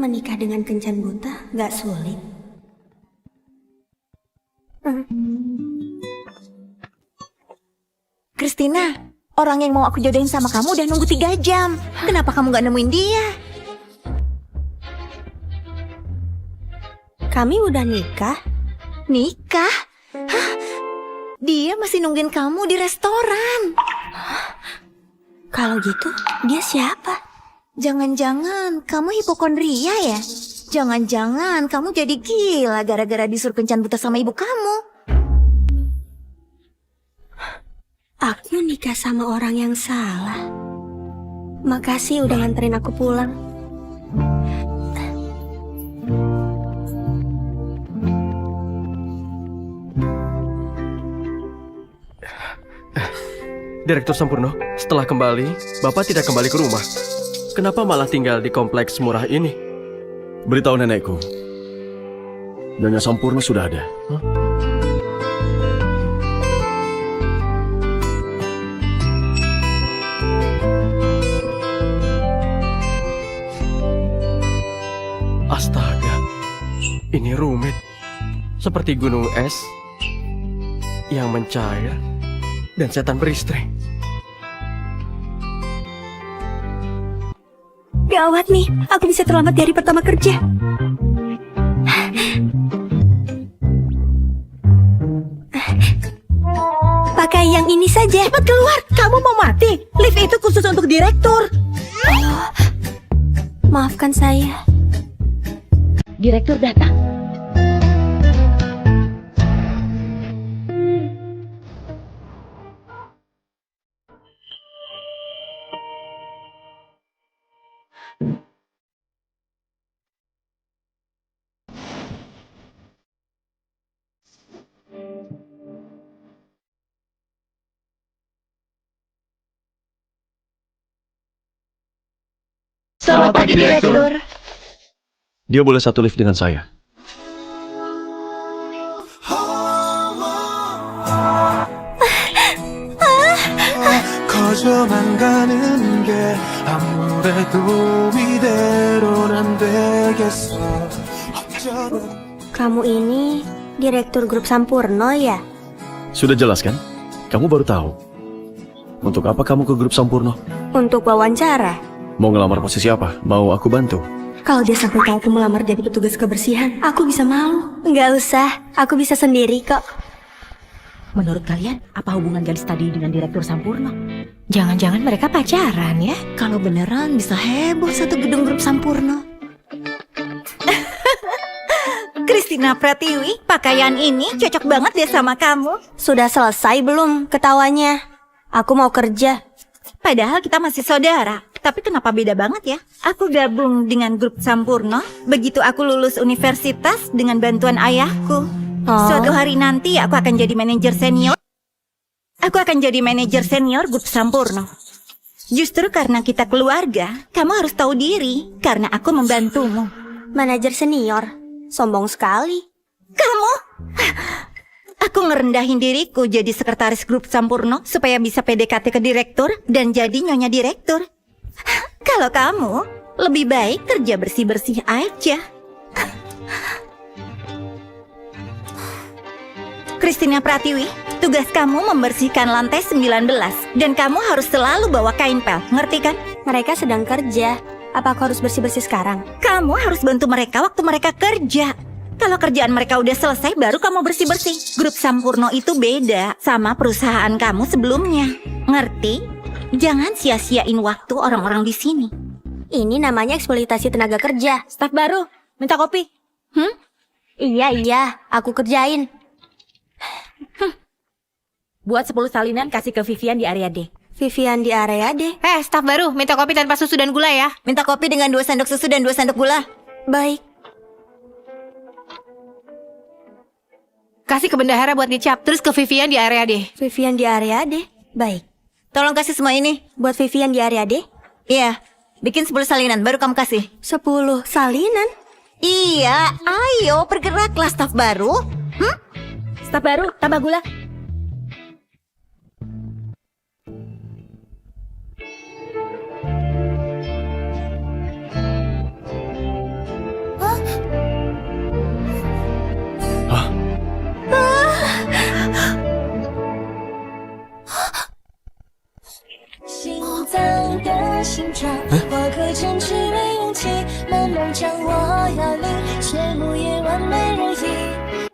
Menikah dengan kencan buta gak sulit. Christina, orang yang mau aku jodohin sama kamu udah nunggu 3 jam. Kenapa kamu gak nemuin dia? Kami udah nikah? Nikah? Hah? Dia masih nungguin kamu di restoran. Kalau gitu, dia siapa? Jangan-jangan kamu hipokondria ya? Jangan-jangan kamu jadi gila gara-gara disuruh kencan buta sama ibu kamu. Aku nikah sama orang yang salah. Makasih udah nganterin aku pulang. Direktur Sampurno, setelah kembali, Bapak tidak kembali ke rumah. Kenapa malah tinggal di kompleks murah ini? Beritahu nenekku, Nyonya Sampurna sudah ada. Astaga, ini rumit. Seperti gunung es yang mencair dan setan beristri. Gawat nih, aku bisa terlambat di hari pertama kerja. Pakai yang ini saja. Cepat keluar, kamu mau mati. Lift itu khusus untuk direktur. Maafkan saya. Direktur datang. Selamat pagi, Direktur. Dia boleh satu lift dengan saya. 거저만 가는 게 아무래도 이대로는 안 되겠어. Kamu ini direktur grup Sampurno ya? Sudah jelas kan? Kamu baru tahu. Untuk apa kamu ke grup Sampurno? Untuk wawancara. Mau ngelamar posisi apa? Mau aku bantu? Kalau dia sampai tahu aku melamar jadi petugas kebersihan, aku bisa malu. Nggak usah, aku bisa sendiri kok. Menurut kalian, apa hubungan gadis tadi dengan direktur Sampurno? Jangan-jangan mereka pacaran ya? Kalau beneran bisa heboh satu gedung grup Sampurno. Christina Pratiwi, pakaian ini cocok banget deh sama kamu. Sudah selesai belum ketawanya? Aku mau kerja. Padahal kita masih saudara. Tapi kenapa beda banget ya? Aku gabung dengan grup Sampurno. Begitu aku lulus universitas dengan bantuan ayahku. Suatu hari nanti aku akan jadi manajer senior. Aku akan jadi manajer senior grup Sampurno. Justru karena kita keluarga, kamu harus tahu diri. Karena aku membantumu. Manajer senior, sombong sekali. Kamu? Aku ngerendahin diriku jadi sekretaris grup Sampurno supaya bisa PDKT ke direktur dan jadi nyonya direktur. Kalau kamu, lebih baik kerja bersih-bersih aja. Christina Pratiwi, tugas kamu membersihkan lantai 19. Dan kamu harus selalu bawa kain pel, ngerti kan? Mereka sedang kerja. Apa aku harus bersih-bersih sekarang? Kamu harus bantu mereka waktu mereka kerja. Kalau kerjaan mereka udah selesai, baru kamu bersih-bersih. Grup Sampurno itu beda sama perusahaan kamu sebelumnya. Ngerti? Jangan sia-siain waktu orang-orang di sini. Ini namanya eksploitasi tenaga kerja. Staf baru, minta kopi. Iya, aku kerjain. Buat 10 salinan kasih ke Vivian di area D. Vivian di area D. Staf baru, minta kopi tanpa susu dan gula ya. Minta kopi dengan 2 sendok susu dan 2 sendok gula. Baik. Kasih ke bendahara buat ngecap, terus ke Vivian di area D. Vivian di area D. Baik. Tolong kasih semua ini. Buat Vivian di area D. Iya, bikin 10 salinan, baru kamu kasih. 10 salinan? Iya, ayo bergeraklah staf baru. Staf baru, tambah gula. 脏的心肠，我可坚持没勇气，慢慢讲我要离，却不夜晚没人意。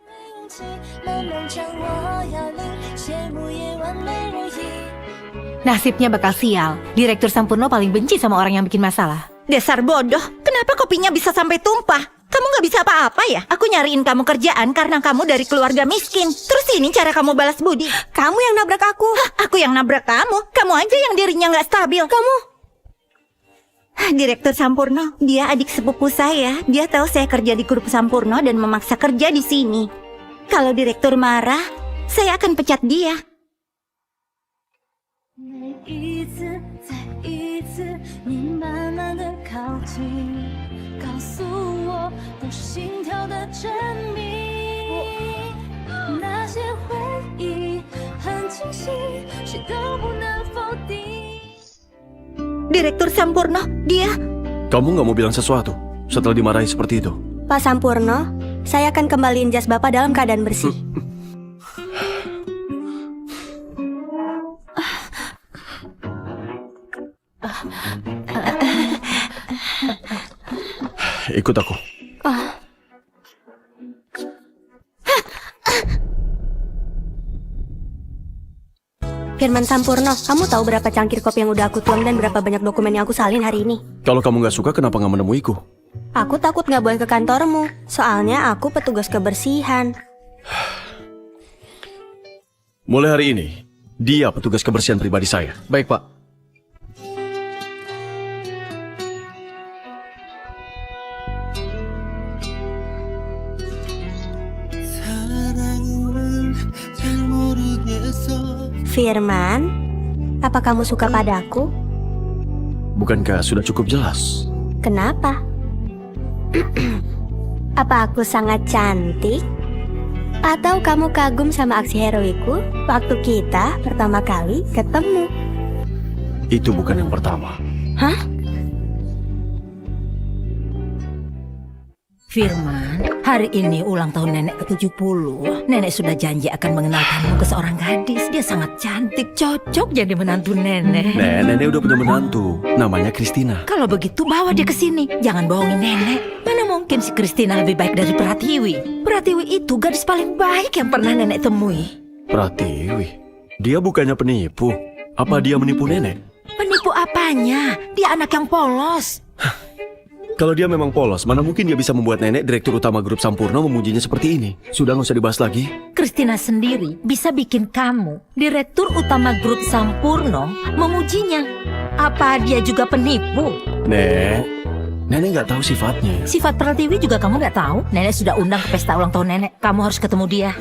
没勇气，慢慢讲我要离，却不夜晚没人意。 Nasibnya bakal sial. Direktur Sampurno paling benci sama orang yang bikin masalah. Dasar bodoh, kenapa kopinya bisa sampai tumpah? Kamu gak bisa apa-apa ya? Aku nyariin kamu kerjaan karena kamu dari keluarga miskin. Terus ini cara kamu balas budi. Kamu yang nabrak aku. Hah, aku yang nabrak kamu? Kamu aja yang dirinya gak stabil. Kamu... Direktur Sampurno, dia adik sepupu saya. Dia tahu saya kerja di grup Sampurno dan memaksa kerja di sini. Kalau direktur marah, saya akan pecat dia. 每一次，再一次，你慢慢的靠近，告诉我我心跳的真谜。那些回忆很清晰，谁都不能否定。 Direktur Sampurno, dia... Kamu nggak mau bilang sesuatu setelah dimarahi seperti itu? Pak Sampurno, saya akan kembaliin jas Bapak dalam keadaan bersih. Ikut aku. Firman Sampurno, kamu tahu berapa cangkir kopi yang udah aku tuang dan berapa banyak dokumen yang aku salin hari ini? Kalau kamu nggak suka, kenapa nggak menemuiku? Aku takut nggak boleh ke kantormu, soalnya aku petugas kebersihan. Mulai hari ini, dia petugas kebersihan pribadi saya. Baik, Pak. 사랑은 잘 모르겠어. Firman, apa kamu suka padaku? Bukankah sudah cukup jelas? Kenapa? Apa aku sangat cantik? Atau kamu kagum sama aksi heroiku waktu kita pertama kali ketemu? Itu bukan yang pertama. Hah? Firman, hari ini ulang tahun nenek ke-70. Nenek sudah janji akan mengenalkanmu ke seorang gadis. Dia sangat cantik, cocok jadi menantu nenek. Nenek udah punya menantu, namanya Christina. Kalau begitu bawa dia ke sini. Jangan bohongin nenek. Mana mungkin si Christina lebih baik dari Pratiwi? Pratiwi itu gadis paling baik yang pernah nenek temui. Pratiwi, dia bukannya penipu. Apa dia menipu nenek? Penipu apanya? Dia anak yang polos. Kalau dia memang polos, mana mungkin dia bisa membuat nenek direktur utama grup Sampurno memujinya seperti ini? Sudah nggak usah dibahas lagi. Christina sendiri bisa bikin kamu, direktur utama grup Sampurno, memujinya. Apa dia juga penipu? Nenek nggak tahu sifatnya. Sifat Pratiwi juga kamu nggak tahu? Nenek sudah undang ke pesta ulang tahun nenek. Kamu harus ketemu dia.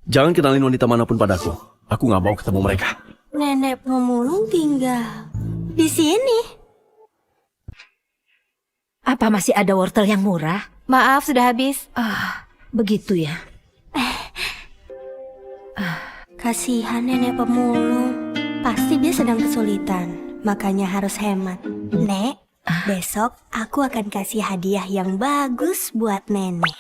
Jangan kenalin wanita manapun padaku. Aku nggak mau ketemu mereka. Nenek pemulung tinggal di sini. Apa masih ada wortel yang murah? Maaf, sudah habis. Begitu ya. Kasihan nenek pemulung. Pasti dia sedang kesulitan, makanya harus hemat. Nek, besok aku akan kasih hadiah yang bagus buat nenek.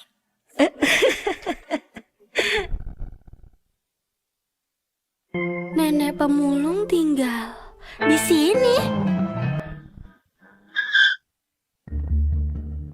Nenek pemulung tinggal di sini.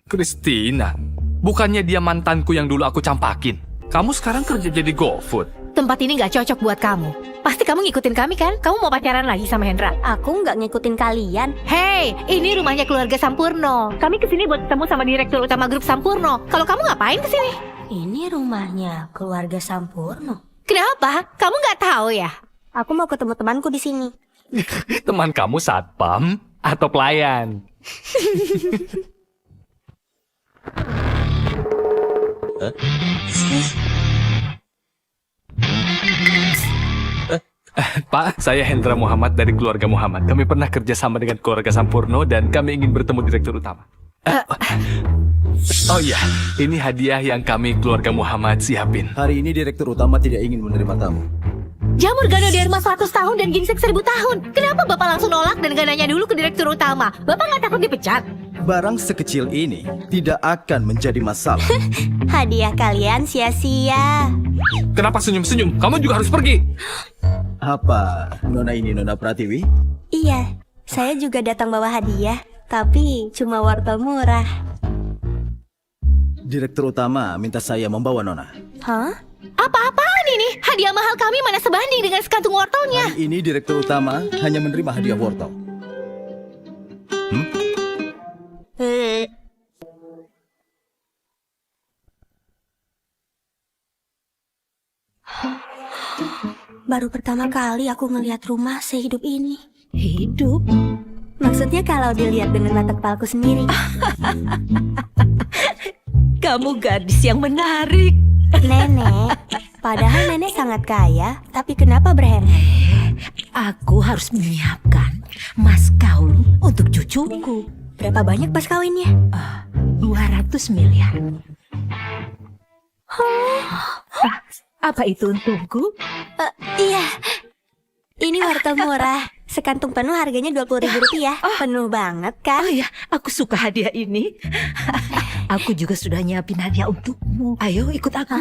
Christina, bukannya dia mantanku yang dulu aku campakin. Kamu sekarang kerja jadi GoFood. Tempat ini nggak cocok buat kamu. Pasti kamu ngikutin kami kan? Kamu mau pacaran lagi sama Hendra? Aku nggak ngikutin kalian. Hey, ini rumahnya keluarga Sampurno. Kami kesini buat ketemu sama direktur utama grup Sampurno. Kalau kamu ngapain kesini? Ini rumahnya keluarga Sampurno. Kenapa? Kamu nggak tahu ya? Aku mau ketemu temanku di sini. Teman kamu satpam atau pelayan? Pak, saya Hendra Muhammad dari keluarga Muhammad. Kami pernah kerja sama dengan keluarga Sampurno dan kami ingin bertemu direktur utama. Oh iya, ini hadiah yang kami keluarga Muhammad siapin. Hari ini direktur utama tidak ingin menerima tamu. Jamur Ganoderma 100 tahun dan ginseng 1000 tahun. Kenapa Bapak langsung nolak dan gak nanya dulu ke direktur utama? Bapak gak takut dipecat? Barang sekecil ini tidak akan menjadi masalah. Hadiah kalian sia-sia. Kenapa senyum-senyum? Kamu juga harus pergi. Apa Nona ini Nona Pratiwi? Iya, saya juga datang bawa hadiah, tapi cuma wortel murah. Direktur utama minta saya membawa Nona. Hah? Apa-apaan ini? Hadiah mahal kami mana sebanding dengan sekantung wortelnya. Hari ini direktur utama hanya menerima hadiah wortel. Baru pertama kali aku ngelihat rumah sehidup ini. Hidup? Maksudnya kalau dilihat dengan mata kepalaku sendiri. Kamu gadis yang menarik. Nenek, padahal nenek sangat kaya, tapi kenapa berhemat? Aku harus menyiapkan mas kawin untuk cucuku. Berapa banyak pas kawinnya? 200 miliar. Apa itu untukku? Iya, ini wortel murah. Sekantung penuh harganya Rp20.000. Penuh banget kan? Oh ya, aku suka hadiah ini. Aku juga sudah nyiapin hadiah untukmu. Ayo ikut aku.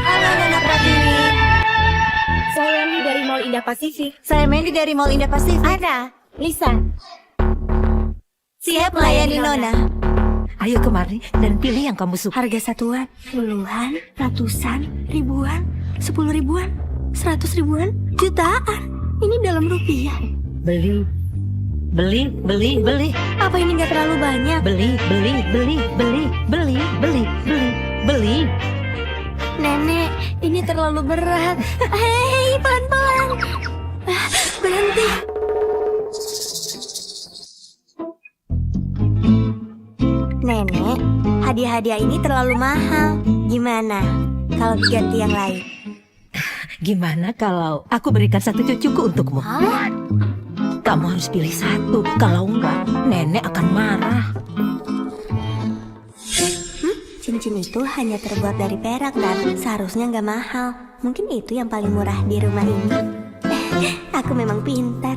Halo Nona Pratiwi. Saya Andi dari Mall Indah Pasifik. Saya Mandy dari Mall Indah Pasifik. Ada, Lisa. Siap melayani Nona. Ayo kemari dan pilih yang kamu suka. Harga satuan, puluhan, ratusan, ribuan, 10 ribuan, 100 ribuan, jutaan. Ini dalam rupiah. Beli. Apa ini nggak terlalu banyak? Beli. Nenek, ini terlalu berat. Hei, pelan-pelan. Berhenti. Nenek, hadiah-hadiah ini terlalu mahal. Gimana kalau diganti yang lain? Gimana kalau aku berikan satu cucuku untukmu? Kamu harus pilih satu. Kalau enggak, nenek akan marah. Cincin itu hanya terbuat dari perak dan seharusnya nggak mahal. Mungkin itu yang paling murah di rumah ini. Aku memang pintar.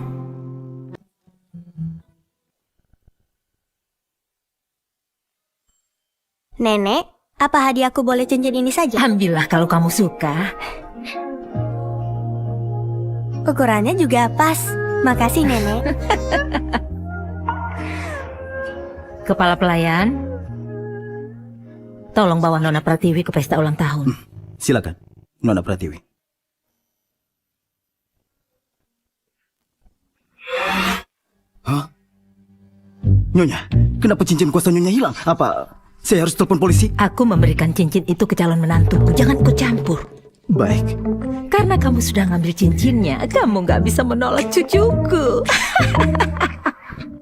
Nenek, apa hadiahku boleh cincin ini saja? Ambillah kalau kamu suka. Ukurannya juga pas. Makasih, Nenek. Kepala pelayan, tolong bawa Nona Pratiwi ke pesta ulang tahun. Silakan, Nona Pratiwi. Hah? Nyonya, kenapa cincin kuasa Nyonya hilang? Apa saya harus telepon polisi? Aku memberikan cincin itu ke calon menantuku. Jangan ikut campur. Baik. Karena kamu sudah ngambil cincinnya, kamu nggak bisa menolak cucuku.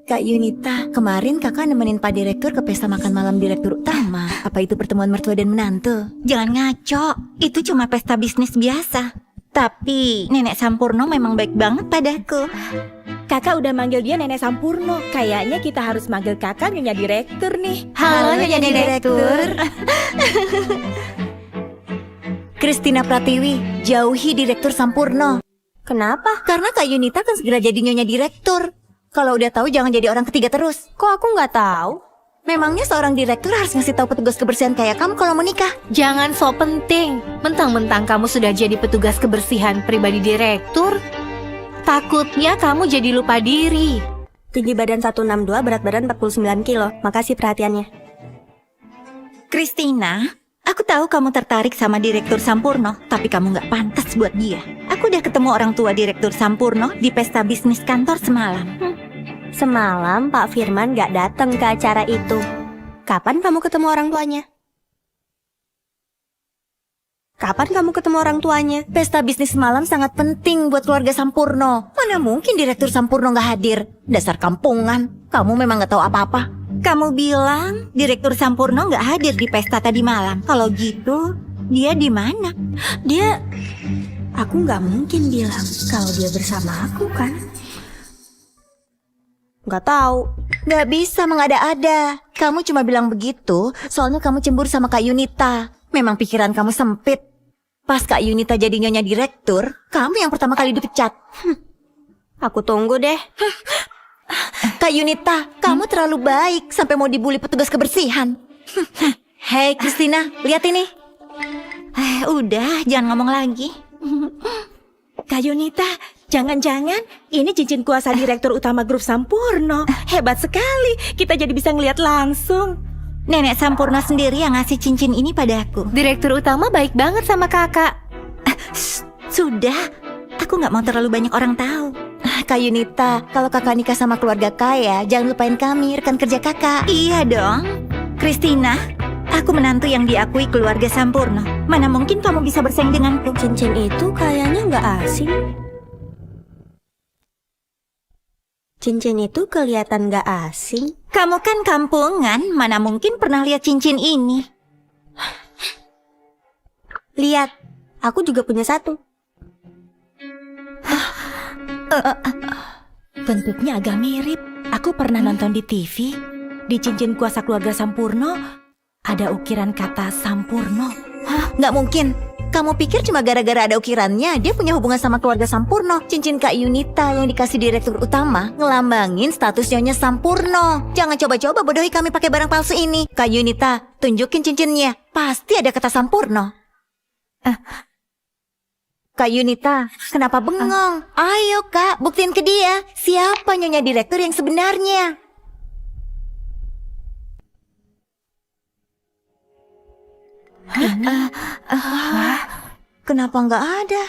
Kak Yunita, kemarin kakak nemenin Pak Direktur ke pesta makan malam Direktur Utama. Apa itu pertemuan mertua dan menantu? Jangan ngaco, itu cuma pesta bisnis biasa. Tapi Nenek Sampurno memang baik banget padaku. Kakak udah manggil dia Nenek Sampurno. Kayaknya kita harus manggil kakak Nyonya Direktur nih. Halo Nyonya Direktur. Kristina Pratiwi, jauhi Direktur Sampurno. Kenapa? Karena Kak Yunita kan segera jadi Nyonya Direktur. Kalau udah tahu jangan jadi orang ketiga terus. Kok aku nggak tahu? Memangnya seorang direktur harus ngasih tahu petugas kebersihan kayak kamu kalau menikah? Jangan so penting. Mentang-mentang kamu sudah jadi petugas kebersihan pribadi direktur, takutnya kamu jadi lupa diri. Tinggi badan 162, berat badan 49 kilo. Makasih perhatiannya. Kristina, aku tahu kamu tertarik sama Direktur Sampurno, tapi kamu nggak pantas buat dia. Aku udah ketemu orang tua Direktur Sampurno di pesta bisnis kantor semalam. Semalam Pak Firman nggak datang ke acara itu. Kapan kamu ketemu orang tuanya? Kapan kamu ketemu orang tuanya? Pesta bisnis semalam sangat penting buat keluarga Sampurno. Mana mungkin Direktur Sampurno nggak hadir? Dasar kampungan, kamu memang nggak tahu apa-apa. Kamu bilang Direktur Sampurno nggak hadir di pesta tadi malam. Kalau gitu, dia di mana? Dia... Aku nggak mungkin bilang kalau dia bersama aku kan? Nggak tahu. Nggak bisa mengada-ada. Kamu cuma bilang begitu, soalnya kamu cemburu sama Kak Yunita. Memang pikiran kamu sempit. Pas Kak Yunita jadi Nyonya Direktur, kamu yang pertama kali dipecat. Aku tunggu deh. Kak Yunita, kamu terlalu baik sampai mau dibully petugas kebersihan. Hei Christina, lihat ini. Udah, jangan ngomong lagi. Kak Yunita, jangan-jangan ini cincin kuasa Direktur Utama Grup Sampurno. Hebat sekali, kita jadi bisa ngeliat langsung. Nenek Sampurno sendiri yang ngasih cincin ini padaku. Direktur utama baik banget sama kakak. Sudah, aku nggak mau terlalu banyak orang tahu. Kak Yunita, kalau kakak nikah sama keluarga kaya, jangan lupain kami, rekan kerja kakak. Iya dong. Christina, aku menantu yang diakui keluarga Sampurno. Mana mungkin kamu bisa bersaing denganku? Cincin itu kayaknya nggak asing. Cincin itu kelihatan nggak asing. Kamu kan kampungan, mana mungkin pernah lihat cincin ini? Lihat, aku juga punya satu. Bentuknya agak mirip. Aku pernah nonton di TV. Di cincin kuasa keluarga Sampurno ada ukiran kata Sampurno. Hah, nggak mungkin. Kamu pikir cuma gara-gara ada ukirannya dia punya hubungan sama keluarga Sampurno? Cincin Kak Yunita yang dikasih Direktur Utama ngelambangin status Nyonya Sampurno. Jangan coba-coba bodohi kami pakai barang palsu ini. Kak Yunita, tunjukin cincinnya. Pasti ada kata Sampurno. Kak Yunita, kenapa bengong? Ayo Kak, buktiin ke dia. Siapa Nyonya Direktur yang sebenarnya? Kenapa nggak ada?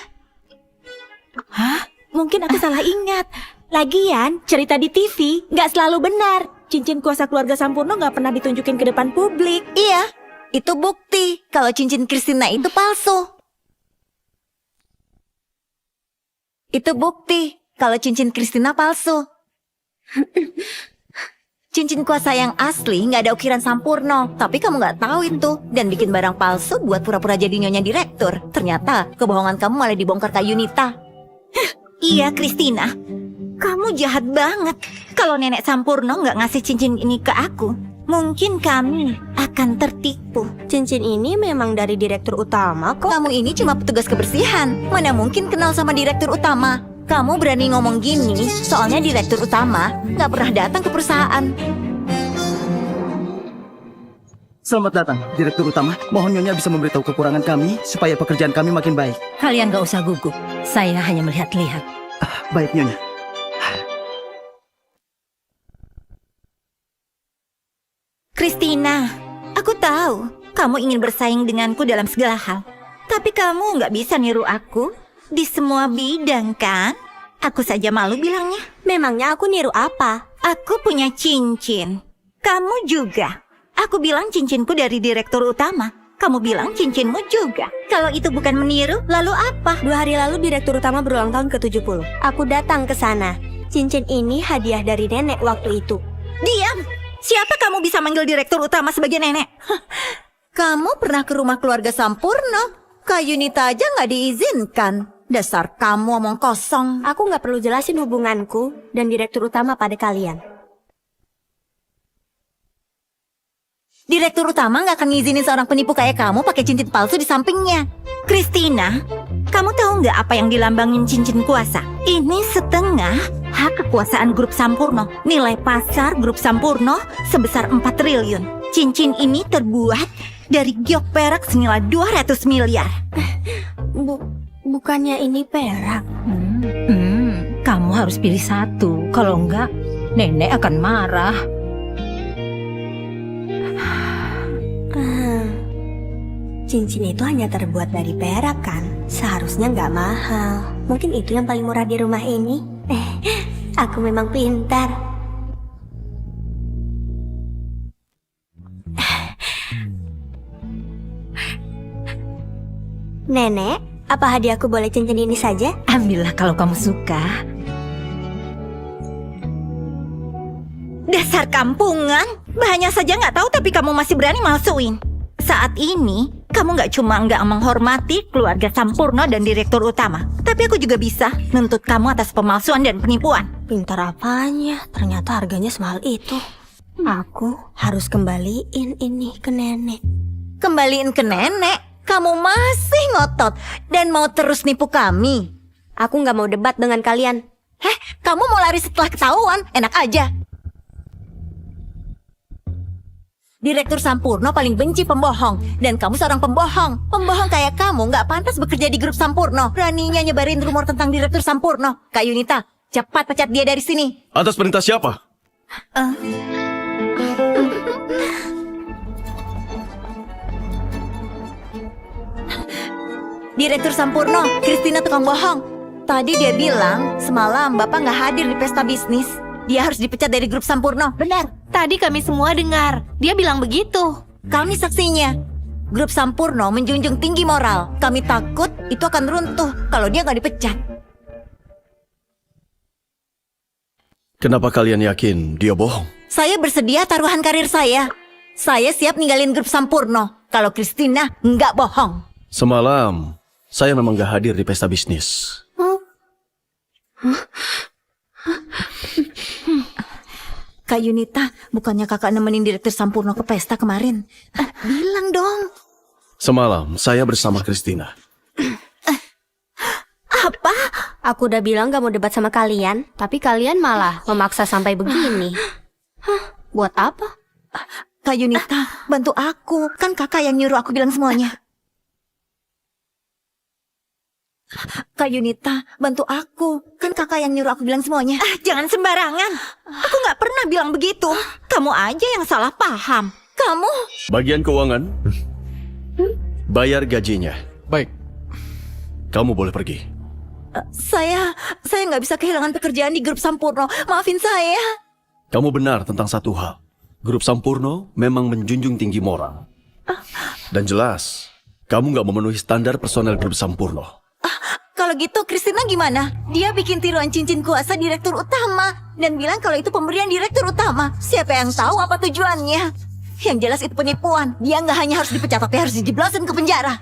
Mungkin aku salah ingat. Lagian, cerita di TV nggak selalu benar. Cincin kuasa keluarga Sampurno nggak pernah ditunjukin ke depan publik. Iya, itu bukti kalau cincin Christina itu palsu. Itu bukti kalau cincin Christina palsu. Cincin kuasa yang asli nggak ada ukiran Sampurno, tapi kamu nggak tahu itu dan bikin barang palsu buat pura-pura jadi Nyonya Direktur. Ternyata kebohongan kamu malah dibongkar Kak Yunita. Iya, Christina, kamu jahat banget. Kalau Nenek Sampurno nggak ngasih cincin ini ke aku, mungkin kami akan tertipu. Cincin ini memang dari Direktur Utama kok. Kamu ini cuma petugas kebersihan. Mana mungkin kenal sama Direktur Utama? Kamu berani ngomong gini, soalnya Direktur Utama nggak pernah datang ke perusahaan. Selamat datang, Direktur Utama. Mohon Nyonya bisa memberitahu kekurangan kami supaya pekerjaan kami makin baik. Kalian gak usah gugup. Saya hanya melihat-lihat. Baik, Nyonya. Christina, aku tahu kamu ingin bersaing denganku dalam segala hal. Tapi kamu nggak bisa niru aku di semua bidang, kan? Aku saja malu bilangnya. Memangnya aku niru apa? Aku punya cincin. Kamu juga. Aku bilang cincinku dari Direktur Utama. Kamu bilang cincinmu juga. Kalau itu bukan meniru, lalu apa? 2 hari lalu Direktur Utama berulang tahun ke-70. Aku datang ke sana. Cincin ini hadiah dari nenek waktu itu. Diam! Siapa kamu bisa manggil Direktur Utama sebagai nenek? Kamu pernah ke rumah keluarga Sampurno? Kak Yunita aja nggak diizinkan. Dasar kamu omong kosong. Aku nggak perlu jelasin hubunganku dan Direktur Utama pada kalian. Direktur Utama nggak akan ngizinin seorang penipu kayak kamu pakai cincin palsu di sampingnya. Christina, kamu tahu nggak apa yang dilambangin cincin kuasa? Ini setengah hak kekuasaan Grup Sampurno. Nilai pasar Grup Sampurno sebesar 4 triliun. Cincin ini terbuat dari giok perak senilai 200 miliar. Bukannya ini perak? Kamu harus pilih satu. Kalau enggak, nenek akan marah. Cincin itu hanya terbuat dari perak kan? Seharusnya nggak mahal. Mungkin itu yang paling murah di rumah ini. Aku memang pintar. Nenek, apa hadiahku boleh cincin ini saja? Ambillah kalau kamu suka. Dasar kampungan, bahannya saja nggak tahu tapi kamu masih berani malsuin. Saat ini, kamu nggak cuma nggak menghormati keluarga Sampurno dan Direktur Utama, tapi aku juga bisa nuntut kamu atas pemalsuan dan penipuan. Pintar apanya? Ternyata harganya semahal itu. Aku harus kembaliin ini ke nenek. Kembaliin ke nenek? Kamu masih ngotot dan mau terus nipu kami? Aku nggak mau debat dengan kalian. Kamu mau lari setelah ketahuan? Enak aja. Direktur Sampurno paling benci pembohong. Dan kamu seorang pembohong. Pembohong kayak kamu nggak pantas bekerja di grup Sampurno. Beraninya nyebarin rumor tentang Direktur Sampurno. Kak Yunita, cepat pecat dia dari sini. Atas perintah siapa? Direktur Sampurno, Christina tukang bohong. Tadi dia bilang semalam Bapak nggak hadir di pesta bisnis. Dia harus dipecat dari grup Sampurno. Benar. Tadi kami semua dengar. Dia bilang begitu. Kami saksinya. Grup Sampurno menjunjung tinggi moral. Kami takut itu akan runtuh kalau dia nggak dipecat. Kenapa kalian yakin dia bohong? Saya bersedia taruhan karir saya. Saya siap ninggalin grup Sampurno kalau Christina nggak bohong. Semalam, saya memang gak hadir di pesta bisnis. Kak Yunita, bukannya kakak nemenin Direktur Sampurno ke pesta kemarin? Bilang dong. Semalam, saya bersama Christina. Apa? Aku udah bilang gak mau debat sama kalian, tapi kalian malah memaksa sampai begini. Buat apa? Kak Yunita, bantu aku. Kan kakak yang nyuruh aku bilang semuanya. Kak Yunita, bantu aku. Kan kakak yang nyuruh aku bilang semuanya. Jangan sembarangan. Aku nggak pernah bilang begitu. Kamu aja yang salah paham. Kamu? Bagian keuangan, bayar gajinya. Baik. Kamu boleh pergi. Saya nggak bisa kehilangan pekerjaan di grup Sampurno. Maafin saya. Kamu benar tentang satu hal. Grup Sampurno memang menjunjung tinggi moral. Dan jelas, kamu nggak memenuhi standar personel grup Sampurno. Kalau gitu Christina gimana? Dia bikin tiruan cincin kuasa direktur utama dan bilang kalau itu pemberian direktur utama. Siapa yang tahu apa tujuannya? Yang jelas itu penipuan. Dia nggak hanya harus dipecat tapi harus dijeblosin ke penjara.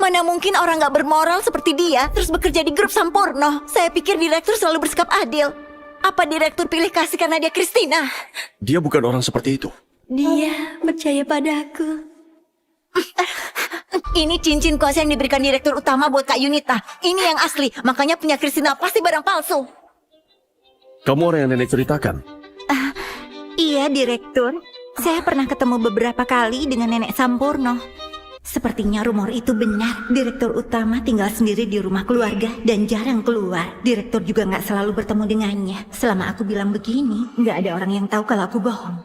Mana mungkin orang nggak bermoral seperti dia terus bekerja di grup Sampurno? Saya pikir direktur selalu bersikap adil. Apa direktur pilih kasih karena dia Christina? Dia bukan orang seperti itu. Dia percaya padaku. Ini cincin kuasa yang diberikan direktur utama buat Kak Yunita. Ini yang asli, makanya punya Christina pasti barang palsu. Kamu orang yang nenek ceritakan. Iya, direktur. Saya pernah ketemu beberapa kali dengan nenek Sampurno. Sepertinya rumor itu benar. Direktur utama tinggal sendiri di rumah keluarga dan jarang keluar. Direktur juga nggak selalu bertemu dengannya. Selama aku bilang begini, nggak ada orang yang tahu kalau aku bohong.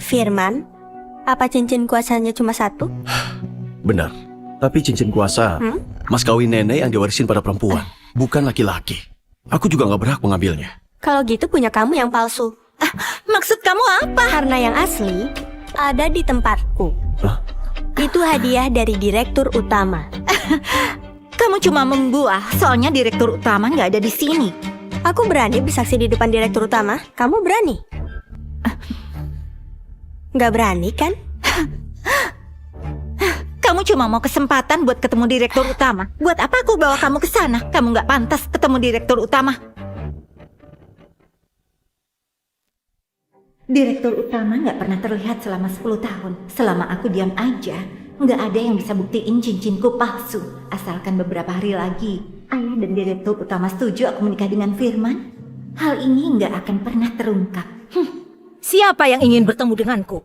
Firman, apa cincin kuasanya cuma satu? Benar. Tapi cincin kuasa, mas kawin nenek yang diwarisin pada perempuan, bukan laki-laki. Aku juga gak berhak mengambilnya. Kalau gitu punya kamu yang palsu. Maksud kamu apa? Karena yang asli ada di tempatku. Itu hadiah dari direktur utama. Kamu cuma membuah, soalnya direktur utama nggak ada di sini. Aku berani bersaksi di depan direktur utama. Kamu berani? Nggak berani kan? Kamu cuma mau kesempatan buat ketemu direktur utama. Buat apa aku bawa kamu ke sana? Kamu nggak pantas ketemu direktur utama. Direktur utama nggak pernah terlihat selama 10 tahun. Selama aku diam aja, nggak ada yang bisa buktiin cincinku palsu. Asalkan beberapa hari lagi ayah dan direktur utama setuju aku menikah dengan Firman, hal ini nggak akan pernah terungkap. Siapa yang ingin bertemu denganku?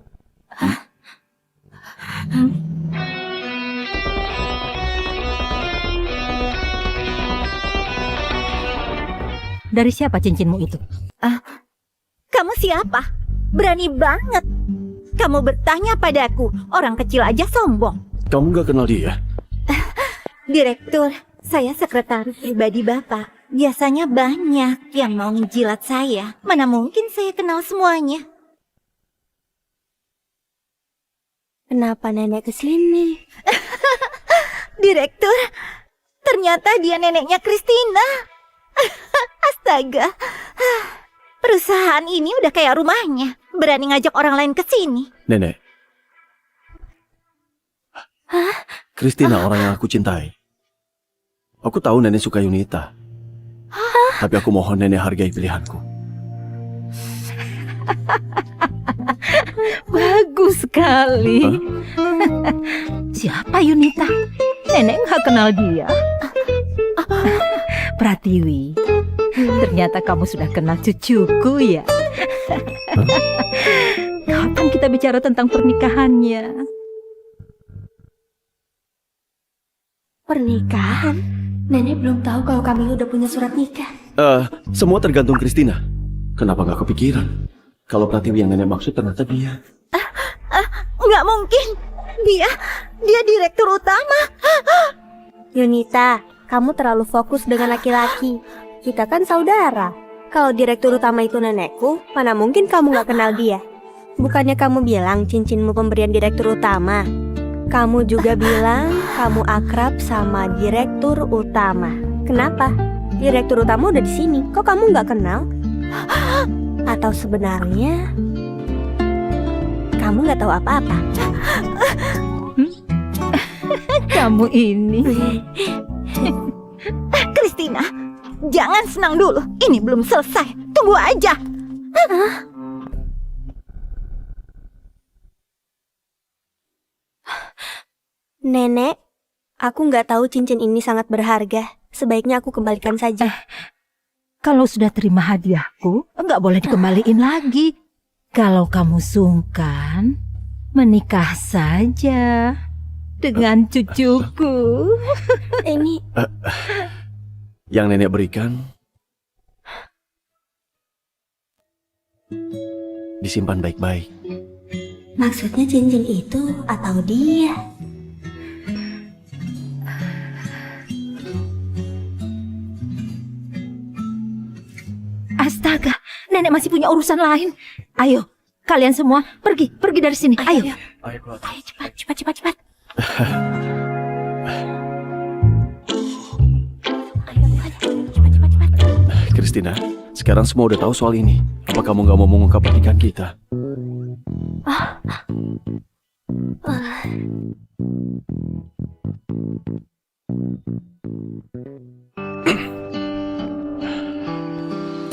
Dari siapa cincinmu itu? Kamu siapa? Berani banget. Kamu bertanya padaku. Orang kecil aja sombong. Kamu gak kenal dia? Direktur, saya sekretaris pribadi Bapak. Biasanya banyak yang mau ngejilat saya. Mana mungkin saya kenal semuanya. Kenapa nenek kesini? Direktur, ternyata dia neneknya Christina. Astaga. Perusahaan ini udah kayak rumahnya. Berani ngajak orang lain ke sini. Nenek. Christina orang yang aku cintai. Aku tahu nenek suka Yunita. Tapi aku mohon nenek hargai pilihanku. Bagus sekali. Siapa Yunita? Nenek nggak kenal dia. Pratiwi, Ternyata kamu sudah kenal cucuku ya. Kapan kita bicara tentang pernikahannya? Pernikahan? Nenek belum tahu kalau kami udah punya surat nikah. Semua tergantung Christina. Kenapa nggak kepikiran? Kalau Pratiwi yang nenek maksud ternyata dia. Nggak mungkin. Dia direktur utama. Yunita, kamu terlalu fokus dengan laki-laki. Kita kan saudara. Kalau direktur utama itu nenekku, mana mungkin kamu gak kenal dia? Bukannya kamu bilang cincinmu pemberian direktur utama? Kamu juga bilang kamu akrab sama direktur utama. Kenapa? Direktur utama udah di sini. Kok kamu gak kenal? Atau sebenarnya kamu gak tahu apa-apa? Kamu ini. Christina, jangan senang dulu. Ini belum selesai. Tunggu aja. Nenek, aku nggak tahu cincin ini sangat berharga. Sebaiknya aku kembalikan saja. Kalau sudah terima hadiahku, nggak boleh dikembaliin lagi. Kalau kamu sungkan, menikah saja dengan cucuku. Ini Yang nenek berikan disimpan baik-baik. maksudnya cincin itu atau dia? Astaga, nenek masih punya urusan lain. Ayo, kalian semua pergi dari sini. Ayo. Ayo cepat. Christina, sekarang semua udah tahu soal ini. Apa kamu nggak mau mengungkap pernikahan kita?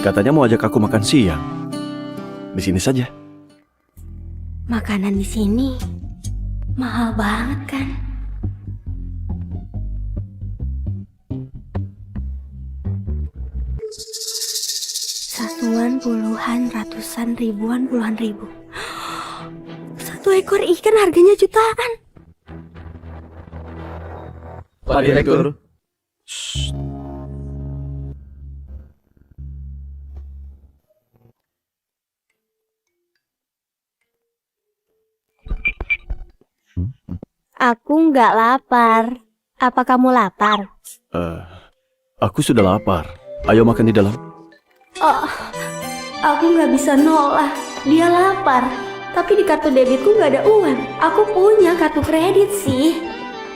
Katanya mau ajak aku makan siang. Di sini saja. Makanan di sini mahal banget kan? Satuan, puluhan, ratusan, ribuan, puluhan ribu. Satu ekor ikan harganya jutaan. Pak Direktur. Aku nggak lapar. Apa kamu lapar? Aku sudah lapar. Ayo makan di dalam. Oh, aku nggak bisa nolak. Dia lapar. Tapi di kartu debitku nggak ada uang. Aku punya kartu kredit sih.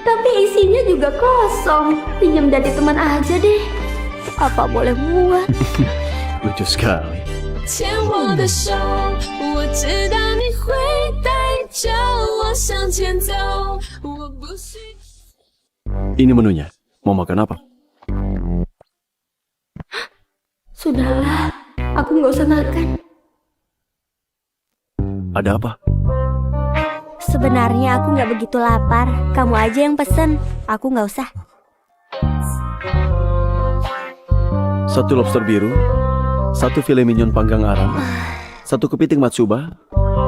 Tapi isinya juga kosong. Pinjam dari teman aja deh. Apa boleh buat? Lucu sekali. Ini menunya. Mau makan apa? Sudahlah, aku nggak usah makan. Ada apa? Sebenarnya aku nggak begitu lapar. Kamu aja yang pesen. Aku nggak usah. 1 lobster biru, 1 filet mignon panggang arang, 1 kepiting matsuba,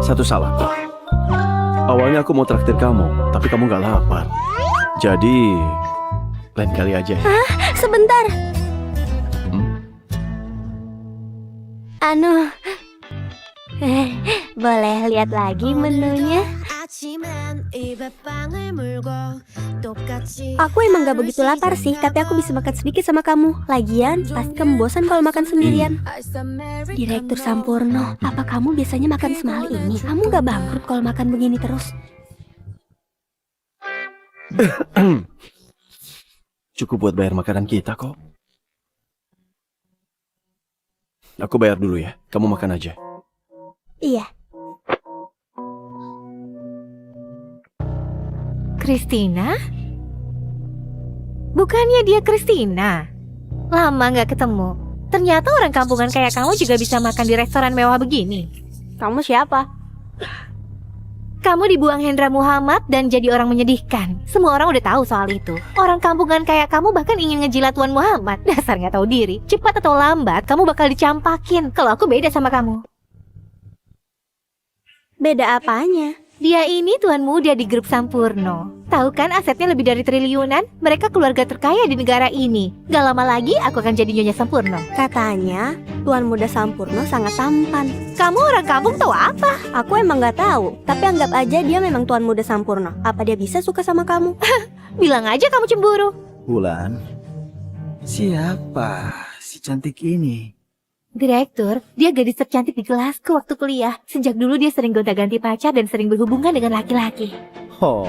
1 salad. Awalnya aku mau traktir kamu, tapi kamu nggak lapar. Jadi, lain kali aja ya. Sebentar. Boleh lihat lagi menunya? Aku emang gak begitu lapar sih, tapi aku bisa makan sedikit sama kamu. Lagian, pasti kamu bosan kalau makan sendirian. Direktur Sampurno, apa kamu biasanya makan semahal ini? Kamu gak bangkrut kalau makan begini terus? Cukup buat bayar makanan kita kok. Aku bayar dulu ya, kamu makan aja. Iya. Christina? Bukannya dia Christina? Lama nggak ketemu. Ternyata orang kampungan kayak kamu juga bisa makan di restoran mewah begini. Kamu siapa? Kamu dibuang Hendra Muhammad dan jadi orang menyedihkan. Semua orang udah tahu soal itu. Orang kampungan kayak kamu bahkan ingin ngejilat Tuan Muhammad. Dasar nggak tahu diri. Cepat atau lambat, kamu bakal dicampakin. Kalau aku beda sama kamu. Beda apanya? Dia ini tuan muda di grup Sampurno. Tahu kan asetnya lebih dari triliunan? Mereka keluarga terkaya di negara ini. Gak lama lagi aku akan jadi Nyonya Sampurno. Katanya, Tuan Muda Sampurno sangat tampan. Kamu orang kampung tahu apa? Aku emang nggak tahu, tapi anggap aja dia memang Tuan Muda Sampurno. Apa dia bisa suka sama kamu? Bilang aja kamu cemburu. Bulan, siapa si cantik ini? Direktur, dia gadis tercantik di kelasku waktu kuliah. Sejak dulu dia sering gonta-ganti pacar dan sering berhubungan dengan laki-laki. Oh,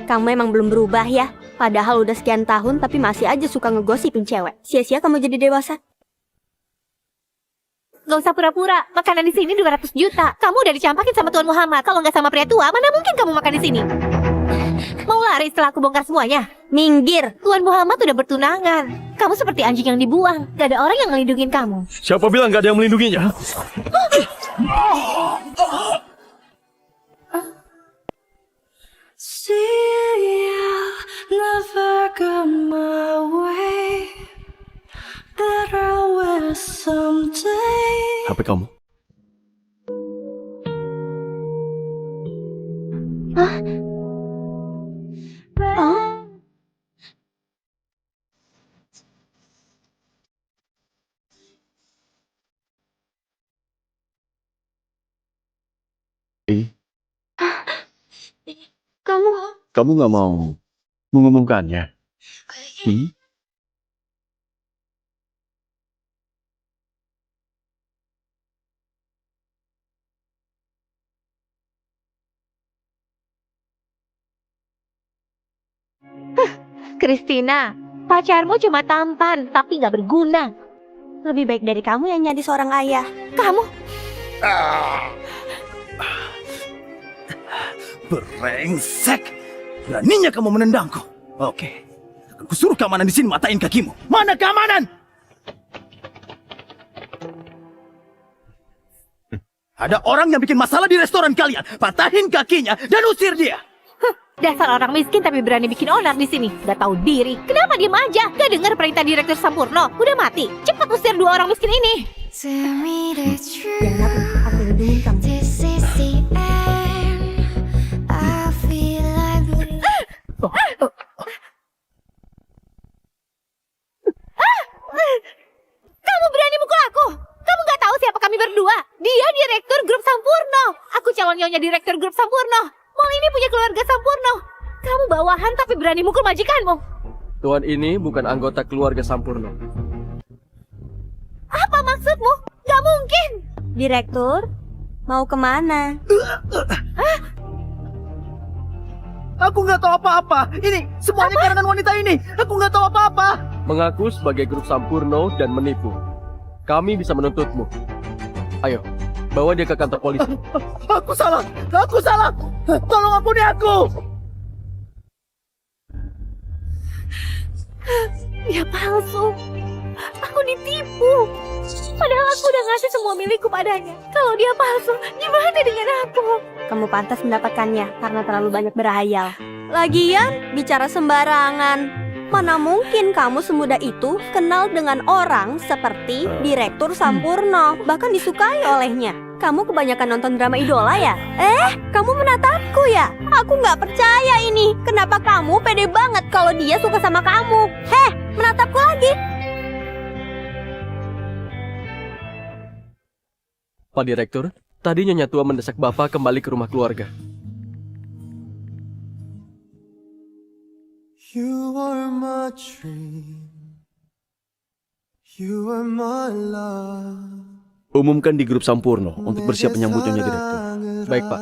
Kamu emang belum berubah ya? Padahal udah sekian tahun tapi masih aja suka ngegosipin cewek. Sia-sia kamu jadi dewasa. Gak usah pura-pura, makanan di sini 200 juta. Kamu udah dicampakin sama Tuan Muhammad. Kalau nggak sama pria tua, mana mungkin kamu makan di sini? Mau lari setelah aku bongkar semuanya? Minggir! Tuan Muhammad udah bertunangan. Kamu seperti anjing yang dibuang. Gak ada orang yang ngelindungin kamu. Siapa bilang gak ada yang melindunginya? HP kamu. Kamu nggak mau mengumumkannya? Christina, pacarmu cuma tampan, tapi gak berguna. Lebih baik dari kamu yang nyari seorang ayah. Kamu Brengsek! Beraninya kamu menendangku. Oke, akan kusuruh keamanan di sini matain kakimu. Mana keamanan? Ada orang yang bikin masalah di restoran kalian. Patahin kakinya dan usir dia. dasar orang miskin tapi berani bikin onar di sini. Gak tahu diri. Kenapa diem aja? Gak dengar perintah Direktur Sampurno? Udah mati. Cepat usir dua orang miskin ini. Jangan aku lindungin kamu. Kamu berani mukul aku? Kamu gak tahu siapa kami berdua? Dia Direktur Grup Sampurno. Aku calon nyonya Direktur Grup Sampurno. Mall ini punya keluarga Sampurno. Kamu bawahan tapi berani mukul majikanmu. Tuan ini bukan anggota keluarga Sampurno. Apa maksudmu? Gak mungkin. Direktur, mau kemana? Aku nggak tahu apa-apa. Ini semuanya karangan wanita ini. Aku nggak tahu apa-apa. Mengaku sebagai grup Sampurno dan menipu. Kami bisa menuntutmu. Ayo, bawa dia ke kantor polisi. Aku salah. Aku salah. Tolong ampuni aku. Dia palsu. Aku ditipu. Padahal aku udah ngasih semua milikku padanya. Kalau dia palsu, gimana dengan aku? Kamu pantas mendapatkannya karena terlalu banyak berhayal. Lagian, bicara sembarangan. Mana mungkin kamu semudah itu kenal dengan orang seperti Direktur Sampurno, bahkan disukai olehnya. Kamu kebanyakan nonton drama idola ya? Kamu menatapku ya? Aku nggak percaya ini. Kenapa kamu pede banget kalau dia suka sama kamu? Menatapku lagi. Pak Direktur, tadi Nyonya Tua mendesak Bapak kembali ke rumah keluarga. You are my dream. You are my love. Umumkan di grup Sampurno untuk bersiap menyambut Nyonya Direktur. Baik, Pak.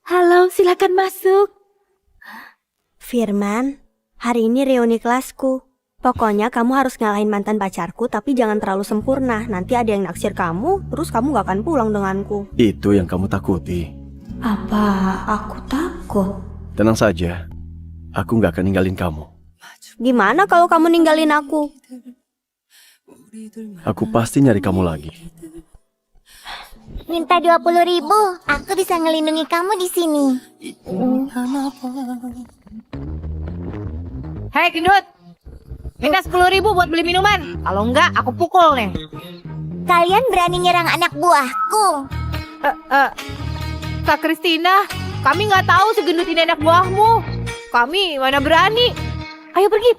Halo, silakan masuk. Firman, hari ini reuni kelasku. Pokoknya kamu harus ngalahin mantan pacarku tapi jangan terlalu sempurna. Nanti ada yang naksir kamu, terus kamu gak akan pulang denganku. Itu yang kamu takuti. Apa aku takut? Tenang saja, aku nggak akan ninggalin kamu. Gimana kalau kamu ninggalin aku? Aku pasti nyari kamu lagi. Minta 20.000, aku bisa ngelindungi kamu di sini. Hei Gendut, minta 10.000 buat beli minuman. Kalau enggak, aku pukul nih. Kalian berani nyerang anak buahku. Kak Kristina, kami nggak tahu si Gendut ini anak buahmu. Kami mana berani. Ayo pergi.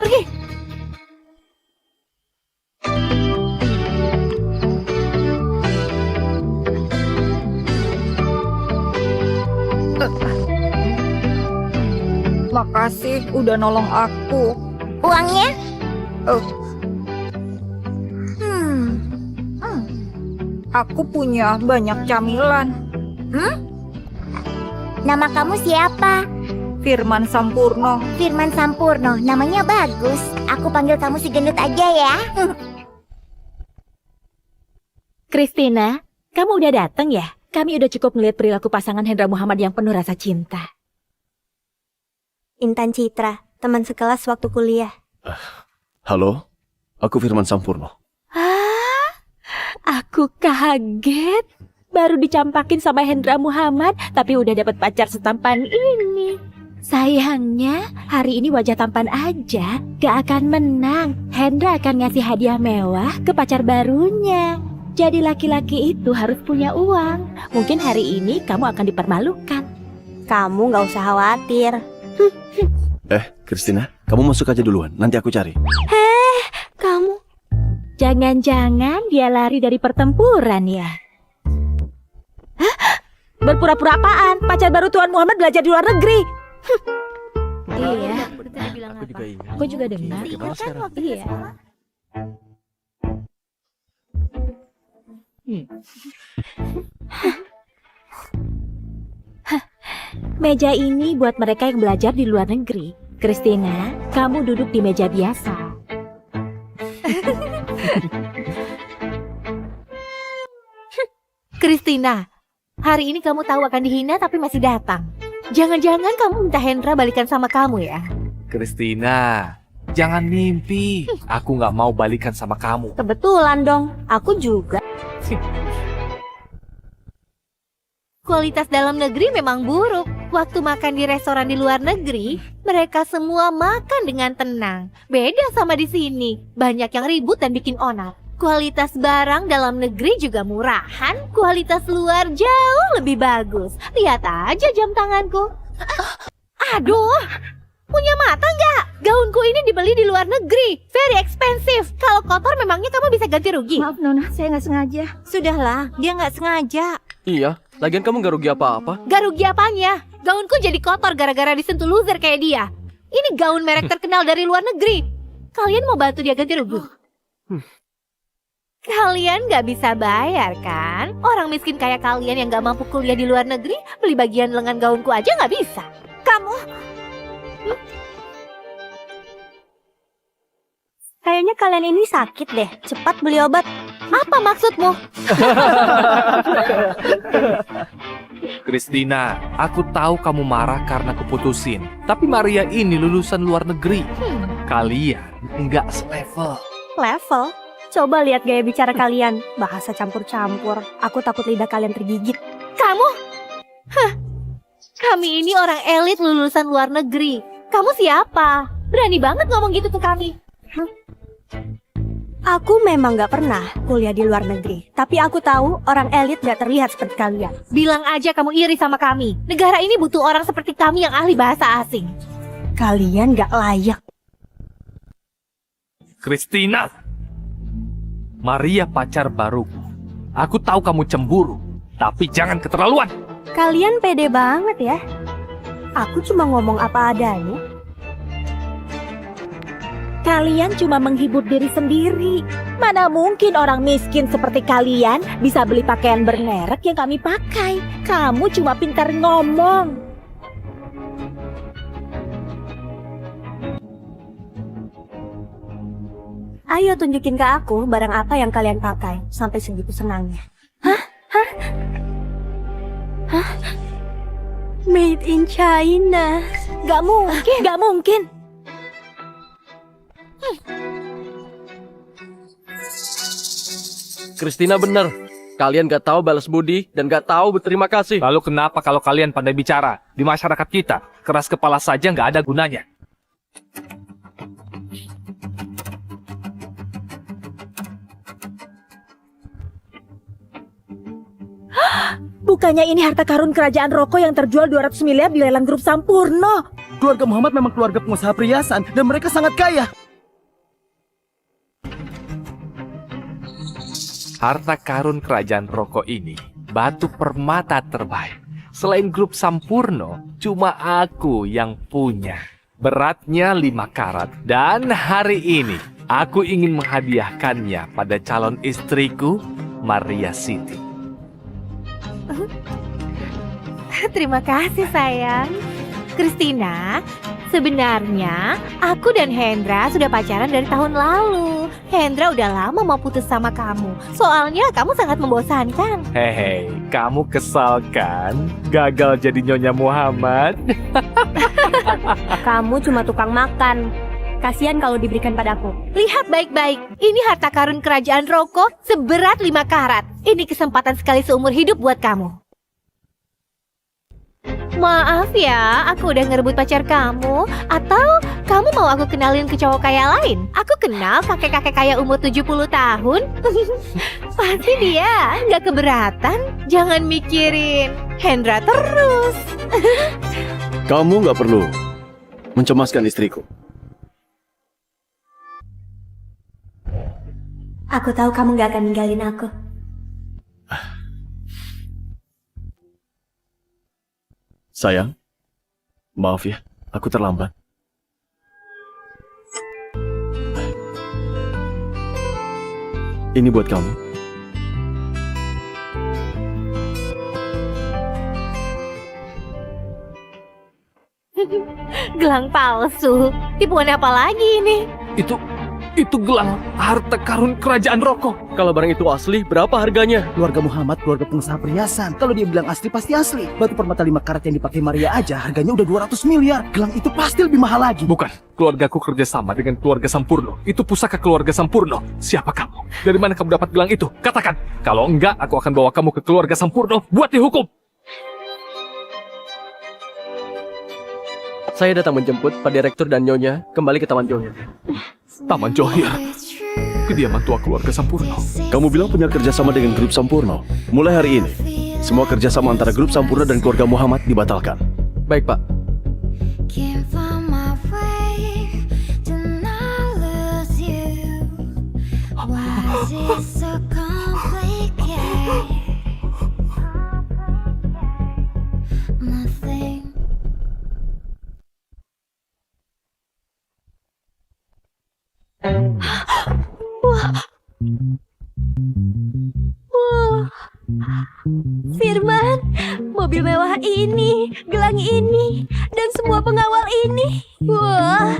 Makasih udah nolong aku. Uangnya? Aku punya banyak camilan. Nama kamu siapa? Firman Sampurno. Firman Sampurno, namanya bagus. Aku panggil kamu si Gendut aja ya. Kristina, kamu udah datang ya? Kami udah cukup melihat perilaku pasangan Hendra Muhammad yang penuh rasa cinta. Intan Citra, teman sekelas waktu kuliah. Halo, aku Firman Sampurno. Aku kaget. Baru dicampakin sama Hendra Muhammad, tapi udah dapat pacar setampan ini. Sayangnya, hari ini wajah tampan aja gak akan menang. Hendra akan ngasih hadiah mewah ke pacar barunya. Jadi laki-laki itu harus punya uang. Mungkin hari ini kamu akan dipermalukan. Kamu gak usah khawatir. Kristina, kamu masuk aja duluan, nanti aku cari. Kamu... Jangan-jangan dia lari dari pertempuran ya? Hah? Berpura-pura apaan? Pacar baru Tuan Muhammad belajar di luar negeri. Iya. Aku juga ingat. Gue juga dengar. Gimana sekarang? Iya. Meja ini buat mereka yang belajar di luar negeri. Kristina, kamu duduk di meja biasa. Kristina, hari ini kamu tahu akan dihina tapi masih datang. Jangan-jangan kamu minta Hendra balikan sama kamu ya? Kristina, jangan mimpi. Aku nggak mau balikan sama kamu. Kebetulan dong, aku juga. Kualitas dalam negeri memang buruk. Waktu makan di restoran di luar negeri, mereka semua makan dengan tenang. Beda sama di sini, banyak yang ribut dan bikin onar. Kualitas barang dalam negeri juga murahan, kualitas luar jauh lebih bagus. Lihat aja jam tanganku. Aduh, punya mata nggak? Gaunku ini dibeli di luar negeri, very expensive. Kalau kotor memangnya kamu bisa ganti rugi? Maaf Nona, saya nggak sengaja. Sudahlah, dia nggak sengaja. Iya, lagian kamu gak rugi apa-apa. Gak rugi apanya? Gaunku jadi kotor gara-gara disentuh loser kayak dia. Ini gaun merek terkenal dari luar negeri. Kalian mau bantu dia ganti rugi? Kalian gak bisa bayar kan? Orang miskin kayak kalian yang gak mampu kuliah di luar negeri, beli bagian lengan gaunku aja gak bisa. Kamu Kayaknya kalian ini sakit deh. Cepat beli obat. Apa maksudmu? Kristina, aku tahu kamu marah karena keputusin. Tapi Maria ini lulusan luar negeri. Kalian nggak selevel. Level? Coba lihat gaya bicara kalian. Bahasa campur-campur. Aku takut lidah kalian tergigit. Kamu? Hah? Kami ini orang elit lulusan luar negeri. Kamu siapa? Berani banget ngomong gitu ke kami. Aku memang gak pernah kuliah di luar negeri. Tapi aku tahu orang elit gak terlihat seperti kalian. Bilang aja kamu iri sama kami. Negara ini butuh orang seperti kami yang ahli bahasa asing. Kalian gak layak. Kristina, Maria pacar baruku. Aku tahu kamu cemburu, tapi jangan keterlaluan. Kalian pede banget ya. Aku cuma ngomong apa adanya. Kalian cuma menghibur diri sendiri. Mana mungkin orang miskin seperti kalian bisa beli pakaian bermerek yang kami pakai. Kamu cuma pintar ngomong. Ayo tunjukin ke aku barang apa yang kalian pakai. Sampai segitu senangnya. Hah? Made in China. Gak mungkin, gak mungkin. Christina bener. Kalian gak tahu balas budi dan gak tahu berterima kasih. Lalu kenapa kalau kalian pandai bicara? Di masyarakat kita, keras kepala saja nggak ada gunanya. Bukannya ini harta karun kerajaan Roko yang terjual 200 miliar di lelang grup Sampurno? Keluarga Muhammad memang keluarga pengusaha perhiasan dan mereka sangat kaya. Harta karun kerajaan Roko ini batu permata terbaik. Selain grup Sampurno, cuma aku yang punya. Beratnya 5 karat. Dan hari ini, aku ingin menghadiahkannya pada calon istriku, Maria Siti. Terima kasih sayang. Christina, sebenarnya aku dan Hendra sudah pacaran dari tahun lalu. Hendra udah lama mau putus sama kamu. Soalnya kamu sangat membosankan. Hehe, kamu kesal kan? Gagal jadi Nyonya Muhammad? Kamu cuma tukang makan. Kasihan kalau diberikan padaku. Lihat baik-baik, ini harta karun kerajaan Roko seberat 5 karat. Ini kesempatan sekali seumur hidup buat kamu. Maaf ya, aku udah ngerebut pacar kamu. Atau kamu mau aku kenalin ke cowok kaya lain? Aku kenal kakek-kakek kaya umur 70 tahun. Pasti dia nggak keberatan. Jangan mikirin Hendra terus. Kamu nggak perlu mencemaskan istriku. Aku tahu kamu gak akan ninggalin aku. Sayang, maaf ya, aku terlambat. Ini buat kamu. Gelang palsu. Tipuan apa lagi ini? Itu gelang harta karun kerajaan Roko. Kalau barang itu asli, berapa harganya? Keluarga Muhammad keluarga pengusaha perhiasan. Kalau dia bilang asli pasti asli. Batu permata 5 karat yang dipakai Maria aja harganya udah 200 miliar. Gelang itu pasti lebih mahal lagi. Bukan, keluargaku kerjasama dengan keluarga Sampurno. Itu pusaka keluarga Sampurno. Siapa kamu? Dari mana kamu dapat gelang itu? Katakan. Kalau enggak, aku akan bawa kamu ke keluarga Sampurno buat dihukum. Saya datang menjemput Pak Direktur dan Nyonya kembali ke Taman Johir. Taman Johir? Kediaman tua keluarga Sampurno. Kamu bilang punya kerjasama dengan grup Sampurno. Mulai hari ini, semua kerjasama antara grup Sampurno dan keluarga Muhammad dibatalkan. Baik, Pak. Firman, mobil mewah ini, gelang ini, dan semua pengawal ini. Wah,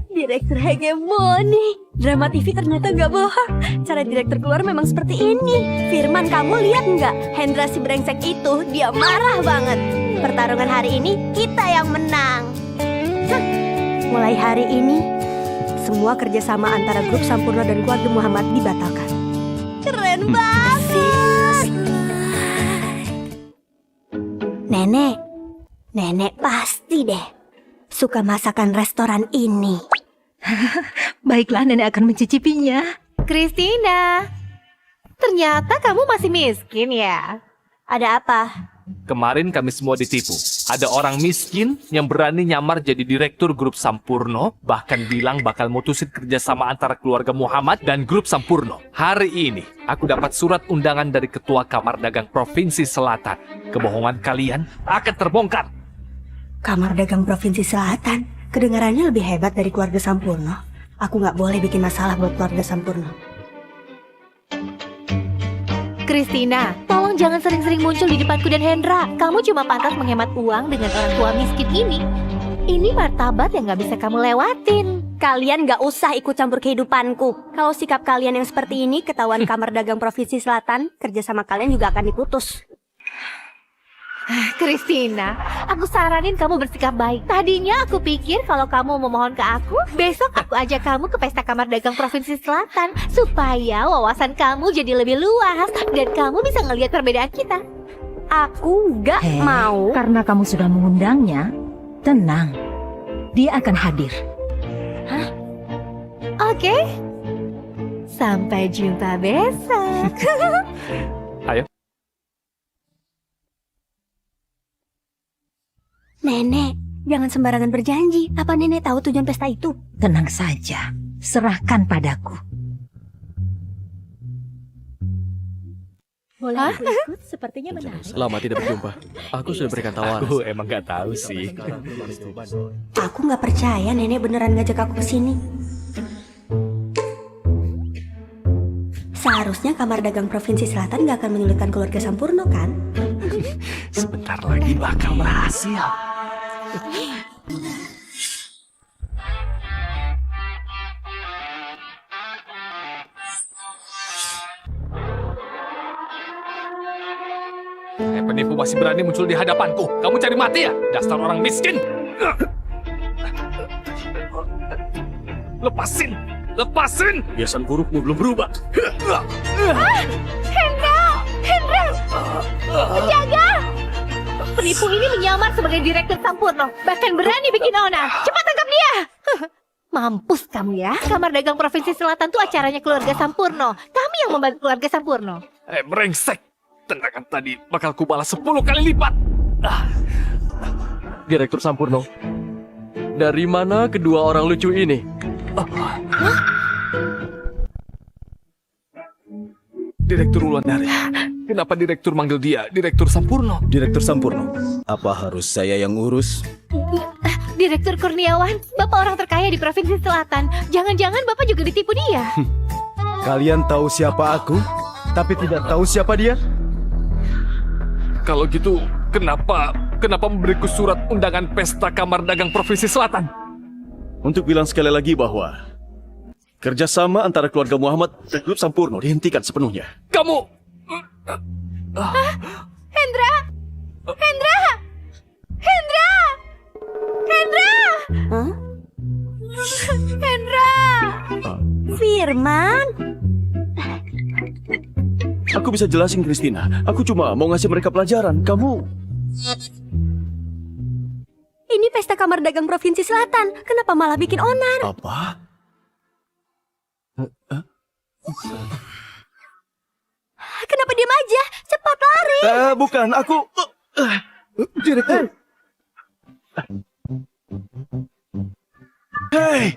direktur hegemoni. Drama TV ternyata gak bohong. Cara direktur keluar memang seperti ini. Firman, kamu lihat nggak? Hendra si brengsek itu, dia marah banget. Pertarungan hari ini, kita yang menang. Mulai hari ini, semua kerjasama antara grup Sampurno dan keluarga Muhammad dibatalkan. Keren banget. Nenek pasti deh suka masakan restoran ini. Baiklah, nenek akan mencicipinya. Christina, ternyata kamu masih miskin ya? Ada apa? Kemarin kami semua ditipu. Ada orang miskin yang berani nyamar jadi direktur grup Sampurno, bahkan bilang bakal mutusin kerjasama antara keluarga Muhammad dan grup Sampurno. Hari ini, aku dapat surat undangan dari Ketua Kamar Dagang Provinsi Selatan. Kebohongan kalian akan terbongkar. Kamar Dagang Provinsi Selatan kedengarannya lebih hebat dari keluarga Sampurno. Aku nggak boleh bikin masalah buat keluarga Sampurno. Christina, tolong jangan sering-sering muncul di depanku dan Hendra. Kamu cuma pantas menghemat uang dengan orang tua miskin ini. Ini martabat yang gak bisa kamu lewatin. Kalian gak usah ikut campur kehidupanku. Kalau sikap kalian yang seperti ini ketahuan Kamar Dagang Provinsi Selatan, kerjasama kalian juga akan diputus. Christina, aku saranin kamu bersikap baik. Tadinya aku pikir kalau kamu memohon ke aku, besok aku ajak kamu ke pesta kamar dagang Provinsi Selatan supaya wawasan kamu jadi lebih luas dan kamu bisa ngelihat perbedaan kita. Aku gak mau. Karena kamu sudah mengundangnya, tenang. Dia akan hadir. Oke. Sampai jumpa besok. Ayo. Nenek, jangan sembarangan berjanji. Apa nenek tahu tujuan pesta itu? Tenang saja, serahkan padaku. Boleh aku ikut? Sepertinya menarik. Lama tidak berjumpa. Aku sudah berikan tawaran. Aku emang gak tahu sih. Aku nggak percaya nenek beneran ngajak aku ke sini. Seharusnya kamar dagang Provinsi Selatan nggak akan menyulitkan keluarga Sampurno kan? Sebentar lagi bakal berhasil. Penipu masih berani muncul di hadapanku. Kamu cari mati ya? Dasar orang miskin. Lepasin! Lepasin! Kebiasaan burukmu belum berubah. Jaga! Penipu ini menyamar sebagai direktur Sampurno, bahkan berani bikin onar. Cepat tangkap dia! Mampus kamu ya. Kamar dagang Provinsi Selatan tuh acaranya keluarga Sampurno. Kami yang membantu keluarga Sampurno. Brengsek! Tendangan tadi bakal kubalas 10 kali lipat. Direktur Sampurno, dari mana kedua orang lucu ini? Direktur Wulandari. Kenapa direktur manggil dia Direktur Sampurno? Direktur Sampurno, apa harus saya yang urus? Direktur Kurniawan, Bapak orang terkaya di Provinsi Selatan. Jangan-jangan Bapak juga ditipu dia. Kalian tahu siapa aku, tapi tidak tahu siapa dia? Kalau gitu, kenapa memberiku surat undangan pesta kamar dagang Provinsi Selatan? Untuk bilang sekali lagi bahwa kerjasama antara keluarga Muhammad dan grup Sampurno dihentikan sepenuhnya. Kamu... Hendra! Hendra! Hendra! Hendra! Hah? Hendra! Firman? Aku bisa jelasin, Christina. Aku cuma mau ngasih mereka pelajaran. Kamu... Ini pesta kamar dagang Provinsi Selatan. Kenapa malah bikin onar? Apa? Kenapa diam aja? Cepat lari! Bukan, aku... Direktur. Hei!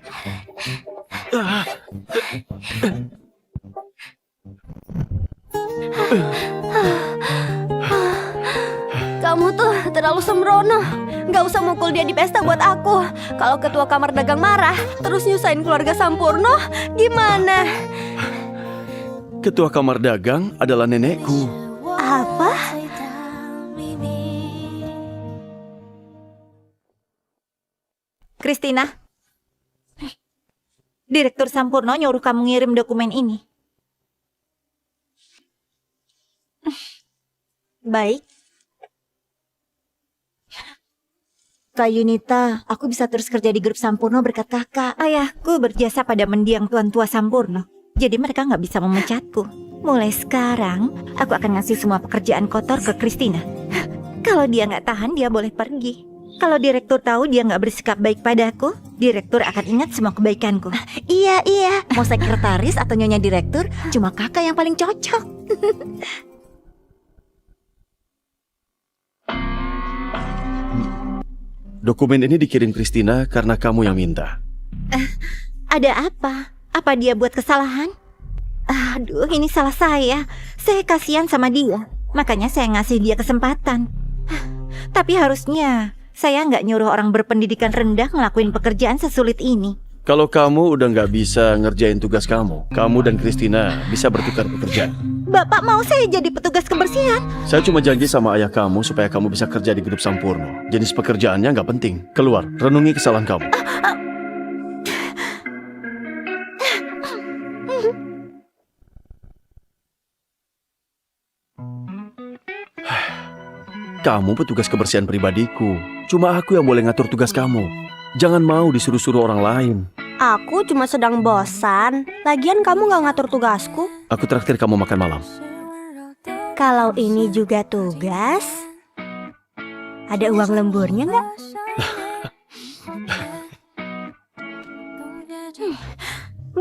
Kamu tuh terlalu sembrono. Gak usah mukul dia di pesta buat aku. Kalau ketua kamar dagang marah, terus nyusahin keluarga Sampurno, gimana? Ketua kamar dagang adalah nenekku. Apa? Christina, Direktur Sampurno nyuruh kamu ngirim dokumen ini. Baik. Kak Yunita, aku bisa terus kerja di grup Sampurno berkat kakak. Ayahku berjasa pada mendiang tuan tua Sampurno. Jadi mereka nggak bisa memecatku. Mulai sekarang, aku akan ngasih semua pekerjaan kotor ke Christina. Kalau dia nggak tahan, dia boleh pergi. Kalau direktur tahu dia nggak bersikap baik padaku, direktur akan ingat semua kebaikanku. Iya, mau sekretaris atau nyonya direktur, cuma kakak yang paling cocok. Dokumen ini dikirim Christina karena kamu yang minta. Ada apa? Apa dia buat kesalahan? Aduh, ini salah saya. Saya kasihan sama dia. Makanya saya ngasih dia kesempatan. Tapi harusnya saya nggak nyuruh orang berpendidikan rendah ngelakuin pekerjaan sesulit ini. Kalau kamu udah nggak bisa ngerjain tugas kamu dan Christina bisa bertukar pekerjaan. Bapak mau saya jadi petugas kebersihan? Saya cuma janji sama ayah kamu supaya kamu bisa kerja di grup Sampurno. Jenis pekerjaannya nggak penting. Keluar, renungi kesalahan kamu. Kamu petugas kebersihan pribadiku. Cuma aku yang boleh ngatur tugas kamu. Jangan mau disuruh-suruh orang lain. Aku cuma sedang bosan. Lagian kamu gak ngatur tugasku. Aku traktir kamu makan malam. Kalau ini juga tugas, ada uang lemburnya nggak?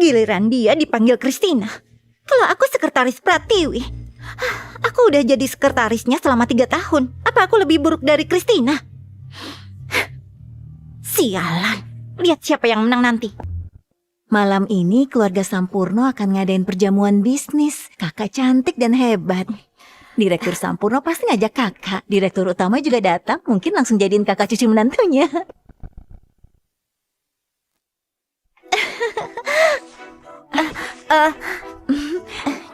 Giliran dia dipanggil Christina. Kalau aku sekretaris Pratiwi, aku udah jadi sekretarisnya selama 3 tahun. Apa aku lebih buruk dari Christina? Sialan. Lihat siapa yang menang nanti. Malam ini keluarga Sampurno akan ngadain perjamuan bisnis. Kakak cantik dan hebat. Direktur Sampurno pasti ngajak kakak. Direktur utama juga datang. Mungkin langsung jadiin kakak cucu menantunya.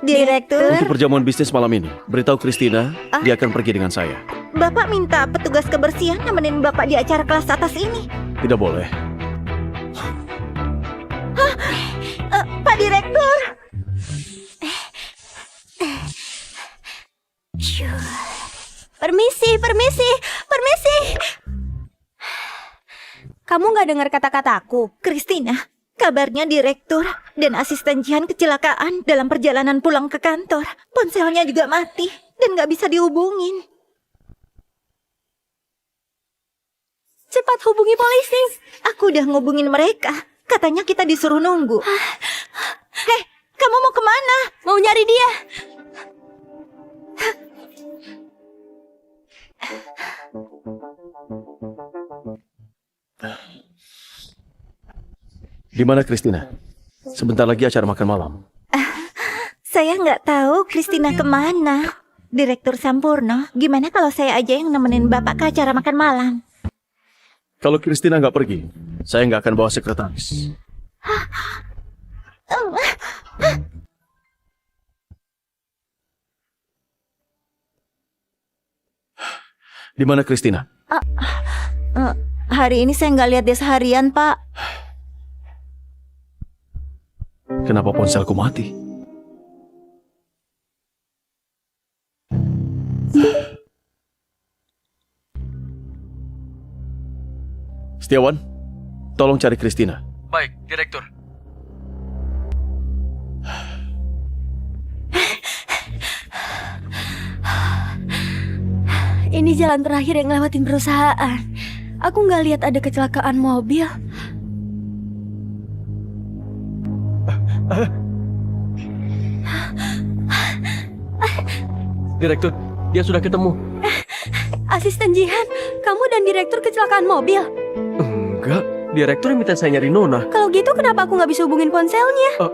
Direktur, Untuk perjamuan bisnis malam ini, beritahu Christina, dia akan pergi dengan saya. Bapak minta petugas kebersihan nemenin Bapak di acara kelas atas ini. Tidak boleh. Pak Direktur. Permisi, permisi, permisi. Kamu nggak dengar kata-kataku? Christina, kabarnya Direktur dan asisten Jihan kecelakaan dalam perjalanan pulang ke kantor. Ponselnya juga mati dan nggak bisa dihubungin. Cepat hubungi polisi. Aku udah ngubungin mereka. Katanya kita disuruh nunggu. Hei, kamu mau kemana? Mau nyari dia. Di mana Christina? Sebentar lagi acara makan malam. Saya nggak tahu Christina kemana. Direktur Sampurno, gimana kalau saya aja yang nemenin Bapak ke acara makan malam? Kalau Christina nggak pergi, saya nggak akan bawa sekretaris. Di mana Christina? Hari ini saya nggak lihat dia seharian, Pak. Kenapa ponselku mati? Setiawan, tolong cari Christina. Baik, Direktur. Ini jalan terakhir yang ngelewatin perusahaan. Aku nggak lihat ada kecelakaan mobil. Direktur, dia sudah ketemu. Asisten Jihan, kamu dan direktur kecelakaan mobil. Enggak, Direktur minta saya nyari Nona. Kalau gitu kenapa aku nggak bisa hubungin ponselnya?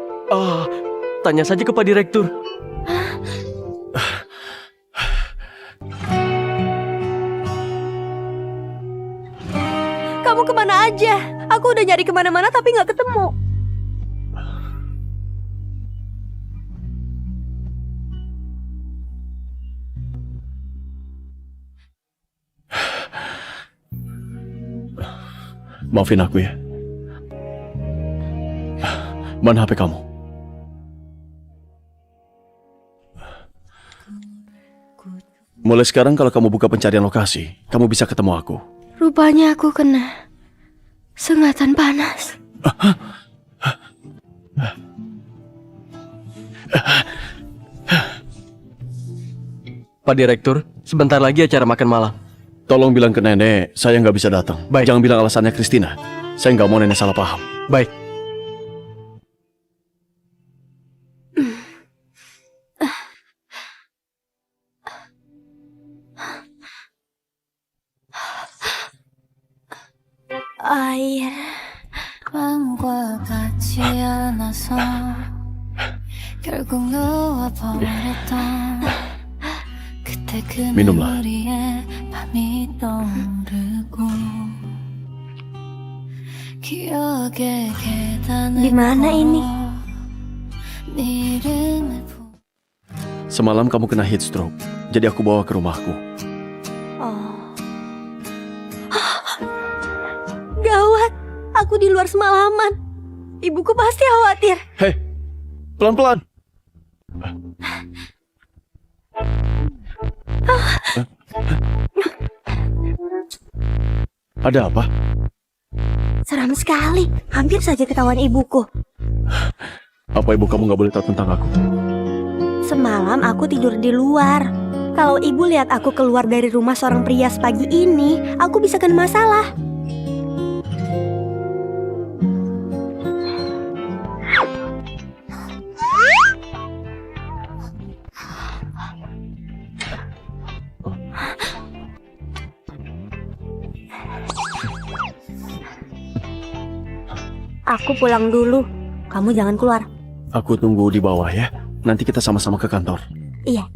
Tanya saja ke Pak Direktur. Kamu kemana aja? Aku udah nyari kemana-mana tapi nggak ketemu. Maafin aku ya. Mana HP kamu? Mulai sekarang kalau kamu buka pencarian lokasi, kamu bisa ketemu aku. Rupanya aku kena sengatan panas. Pak Direktur, sebentar lagi acara makan malam. Tolong bilang ke nenek, saya nggak bisa datang. Baik. Jangan bilang alasannya Christina. Saya nggak mau nenek salah paham. Baik. Air. 마음과 같지 않아서 결국 누워버렸던 그때 그 민음라. 눈물이에 밤이 떠오르고 기억의 계단을 Di mana ini? 네 이름을 Semalam kamu kena heat stroke, jadi aku bawa ke rumahku. Gawat, aku di luar semalaman. Ibuku pasti khawatir. Hei, pelan-pelan. Ada apa? Seram sekali. Hampir saja ketahuan ibuku. Apa ibu kamu nggak boleh tahu tentang aku? Semalam aku tidur di luar. Kalau ibu lihat aku keluar dari rumah seorang pria pagi ini, aku bisa kena masalah. Aku pulang dulu. Kamu jangan keluar. Aku tunggu di bawah ya. Nanti kita sama-sama ke kantor. Iya.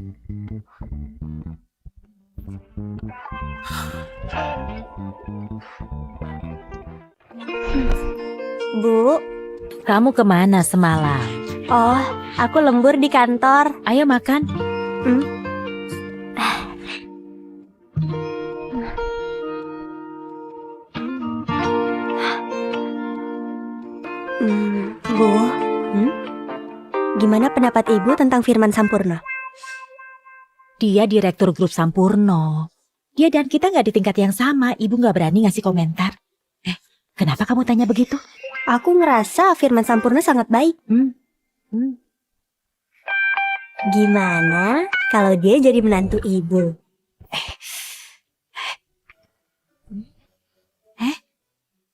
Bu, Kamu kemana semalam? oh, aku lembur di kantor. Ayo makan. Bu, gimana pendapat ibu tentang Firman Sampurno? Dia direktur grup Sampurno. Dia dan kita nggak di tingkat yang sama. Ibu nggak berani ngasih komentar. Kenapa kamu tanya begitu? Aku ngerasa Firman Sampurno sangat baik. Gimana kalau dia jadi menantu ibu?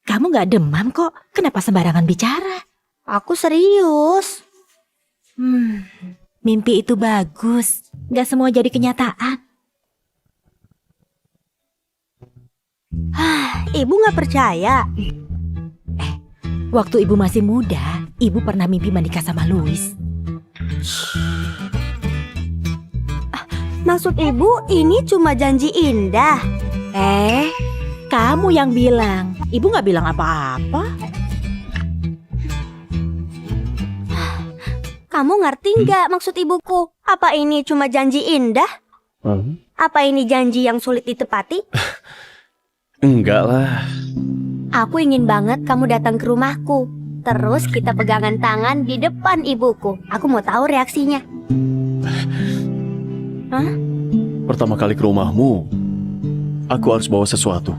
Kamu nggak demam kok. Kenapa sembarangan bicara? Aku serius. Mimpi itu bagus. Nggak semua jadi kenyataan. Ibu nggak percaya? Waktu ibu masih muda, ibu pernah mimpi menikah sama Louis. Maksud ibu ini cuma janji indah. Kamu yang bilang. Ibu nggak bilang apa-apa. Kamu ngerti nggak maksud ibuku? Apa ini cuma janji indah? Apa ini janji yang sulit ditepati? Enggak lah. Aku ingin banget kamu datang ke rumahku. Terus kita pegangan tangan di depan ibuku. Aku mau tahu reaksinya. Pertama kali ke rumahmu, aku harus bawa sesuatu.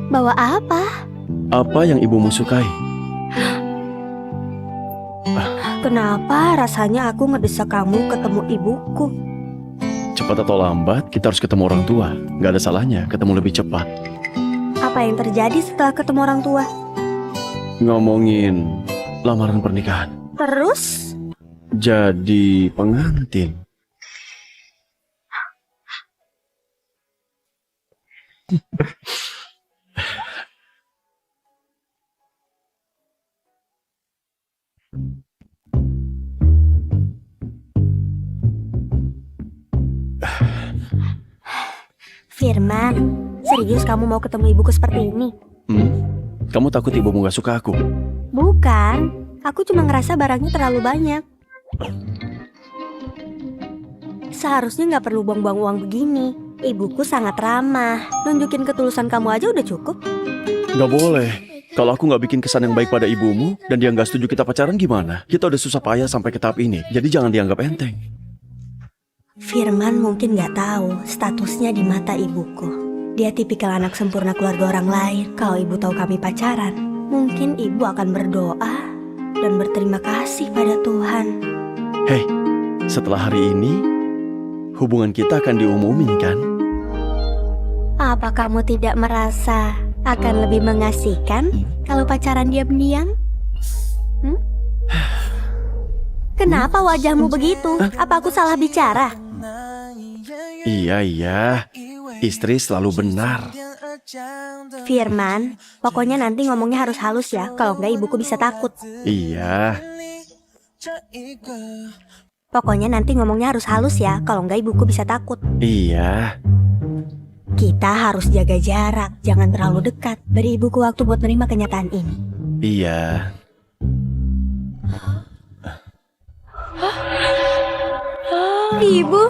Bawa apa? Apa yang ibumu sukai? Kenapa rasanya aku ngedesak kamu ketemu ibuku? Cepat atau lambat, kita harus ketemu orang tua. Nggak ada salahnya ketemu lebih cepat. Apa yang terjadi setelah ketemu orang tua? Ngomongin lamaran pernikahan. Terus? Jadi pengantin. Firman, serius kamu mau ketemu ibuku seperti ini? Kamu takut ibumu gak suka aku? Bukan, aku cuma ngerasa barangnya terlalu banyak. Seharusnya gak perlu buang-buang uang begini. Ibuku sangat ramah. Nunjukin ketulusan kamu aja udah cukup. Gak boleh. Kalau aku gak bikin kesan yang baik pada ibumu dan dia gak setuju kita pacaran gimana? Kita udah susah payah sampai ke tahap ini. Jadi jangan dianggap enteng. Firman mungkin gak tahu statusnya di mata ibuku. Dia tipikal anak sempurna keluarga orang lain. Kalau ibu tahu kami pacaran, mungkin ibu akan berdoa dan berterima kasih pada Tuhan. Hei, setelah hari ini, hubungan kita akan diumumin kan? Apa kamu tidak merasa akan lebih mengasihkan kalau pacaran diam-diam? Kenapa wajahmu begitu? Apa aku salah bicara? Iya, istri selalu benar. Firman, pokoknya nanti ngomongnya harus halus ya. Kalau enggak ibuku bisa takut. Iya. Pokoknya nanti ngomongnya harus halus ya. Kalau enggak ibuku bisa takut. Iya. Kita harus jaga jarak. Jangan terlalu dekat. Beri ibuku waktu buat menerima kenyataan ini. Iya. Ibu.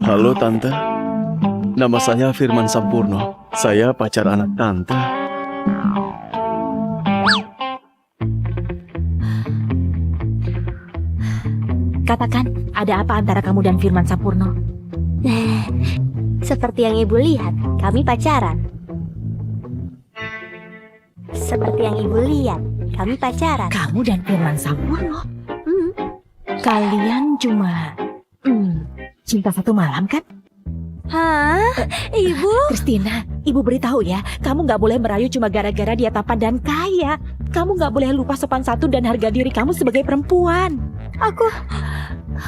Halo Tante. Nama saya Firman Sampurno. Saya pacar anak Tante. Katakan, ada apa antara kamu dan Firman Sampurno? Seperti yang ibu lihat, kami pacaran. Seperti yang ibu lihat, kami pacaran. Kamu dan Firman Sampurno, kalian cuma cinta satu malam kan? Hah? Ibu? Kristina, ibu beritahu ya, kamu nggak boleh merayu cuma gara-gara dia tampan dan kaya. Kamu nggak boleh lupa sopan santun dan harga diri kamu sebagai perempuan.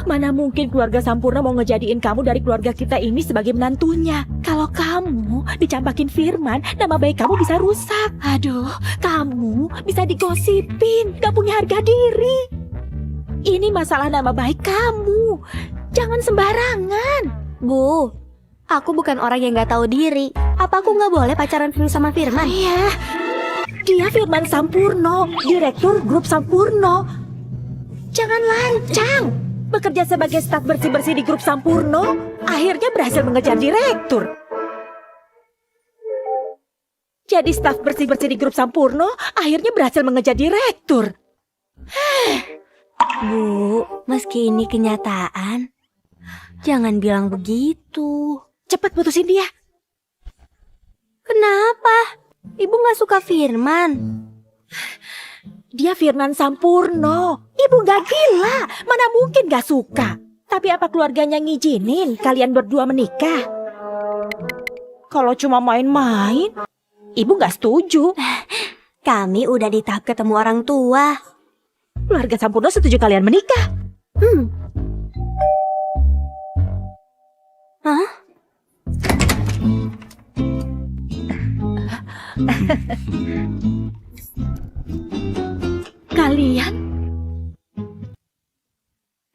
Mana mungkin keluarga Sampurna mau ngejadiin kamu dari keluarga kita ini sebagai menantunya. Kalau kamu dicampakin Firman, nama baik kamu bisa rusak. Aduh, kamu bisa digosipin, gak punya harga diri. Ini masalah nama baik kamu. Jangan sembarangan. Bu, aku bukan orang yang gak tahu diri. Apa aku gak boleh pacaran sama Firman? Iya, dia Firman Sampurno, direktur grup Sampurno. Jangan lancang. Bekerja sebagai staf bersih-bersih di grup Sampurno, akhirnya berhasil mengejar direktur. Jadi staf bersih-bersih di grup Sampurno, akhirnya berhasil mengejar direktur. Bu, meski ini kenyataan, jangan bilang begitu. Cepat putusin dia. Kenapa? Ibu gak suka Firman? Dia Firman Sampurno. Ibu gak gila. Mana mungkin gak suka. Tapi apa keluarganya ngizinin kalian berdua menikah? Kalau cuma main-main, ibu gak setuju. Kami udah di tahap ketemu orang tua. Keluarga Sampurno setuju kalian menikah. Hah?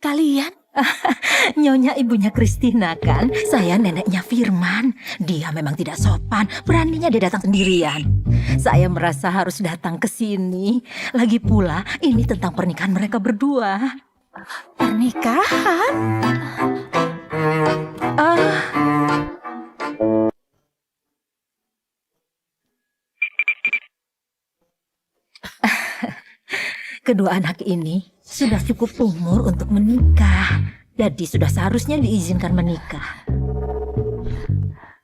Kalian? Nyonya ibunya Kristina kan? Saya neneknya Firman. Dia memang tidak sopan, beraninya dia datang sendirian. Saya merasa harus datang ke sini. Lagi pula, ini tentang pernikahan mereka berdua. Pernikahan? Kedua anak ini sudah cukup umur untuk menikah. Jadi sudah seharusnya diizinkan menikah.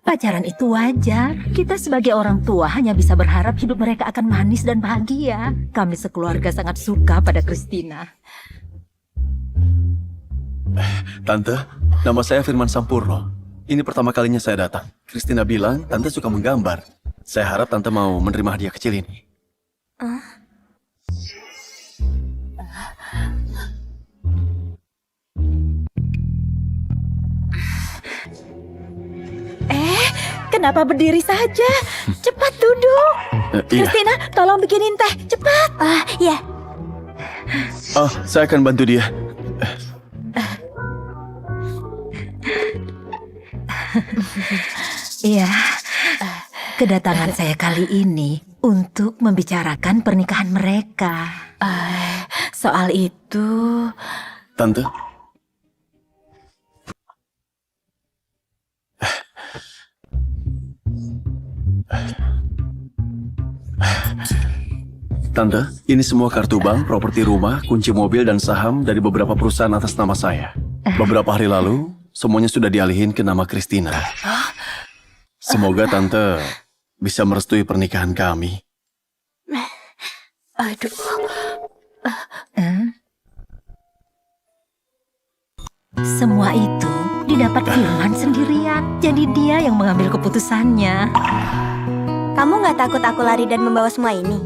Pacaran itu wajar. Kita sebagai orang tua hanya bisa berharap hidup mereka akan manis dan bahagia. Kami sekeluarga sangat suka pada Kristina. Tante, nama saya Firman Sampurno. Ini pertama kalinya saya datang. Kristina bilang Tante suka menggambar. Saya harap Tante mau menerima hadiah kecil ini. Kenapa berdiri saja? Cepat duduk. Iya. Kristina, tolong bikinin teh. Cepat. Ya. Oh, saya akan bantu dia. Iya, kedatangan saya kali ini untuk membicarakan pernikahan mereka. Soal itu... Tante, Tante, ini semua kartu bank, properti rumah, kunci mobil, dan saham dari beberapa perusahaan atas nama saya. Beberapa hari lalu, semuanya sudah dialihin ke nama Kristina. Semoga Tante bisa merestui pernikahan kami. Aduh. Semua itu didapat Firman sendirian. Jadi dia yang mengambil keputusannya. Kamu gak takut aku lari dan membawa semua ini?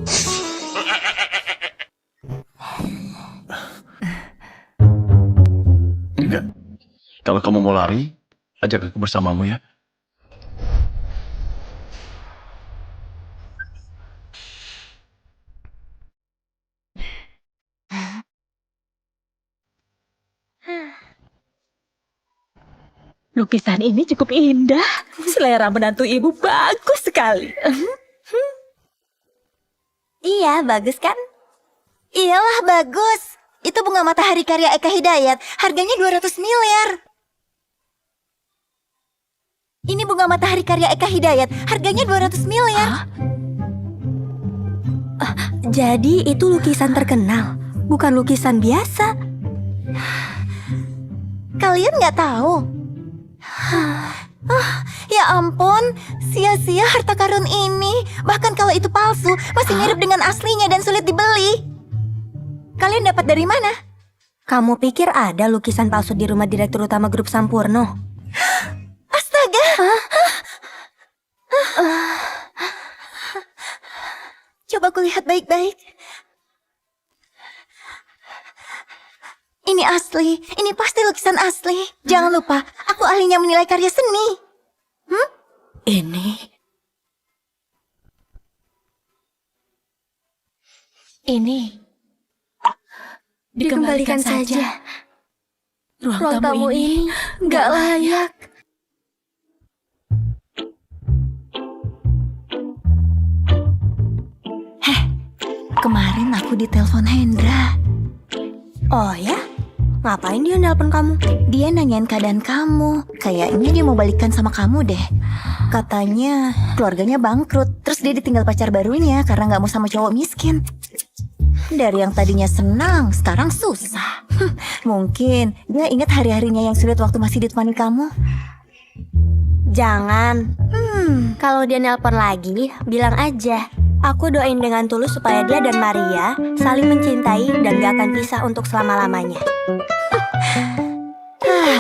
Enggak. Kalau kamu mau lari, ajak aku bersamamu ya. Lukisan ini cukup indah. Selera menantu ibu bagus sekali. Iya, bagus kan? Iyalah bagus. Itu bunga matahari karya Eka Hidayat. Harganya 200 miliar. Ini bunga matahari karya Eka Hidayat. Harganya 200 miliar. Jadi itu lukisan terkenal, bukan lukisan biasa. Kalian nggak tahu? Ya ampun, sia-sia harta karun ini. Bahkan kalau itu palsu, masih mirip dengan aslinya dan sulit dibeli. Kalian dapat dari mana? Kamu pikir ada lukisan palsu di rumah direktur utama grup Sampurno? Astaga! Coba kulihat baik-baik. Ini asli, ini pasti lukisan asli. Jangan lupa, aku ahlinya menilai karya seni. Ini Dikembalikan saja. ruang tamu ini nggak layak. Kemarin aku ditelepon Hendra. Oh ya? Ngapain dia nelpon kamu? Dia nanyain keadaan kamu. Kayaknya dia mau balikan sama kamu deh. Katanya keluarganya bangkrut. Terus dia ditinggal pacar barunya karena nggak mau sama cowok miskin. Dari yang tadinya senang, sekarang susah. Mungkin dia ingat hari-harinya yang sulit waktu masih ditemani kamu. Jangan. Kalau dia nelpon lagi, bilang aja. Aku doain dengan tulus supaya dia dan Maria saling mencintai dan gak akan pisah untuk selama-lamanya.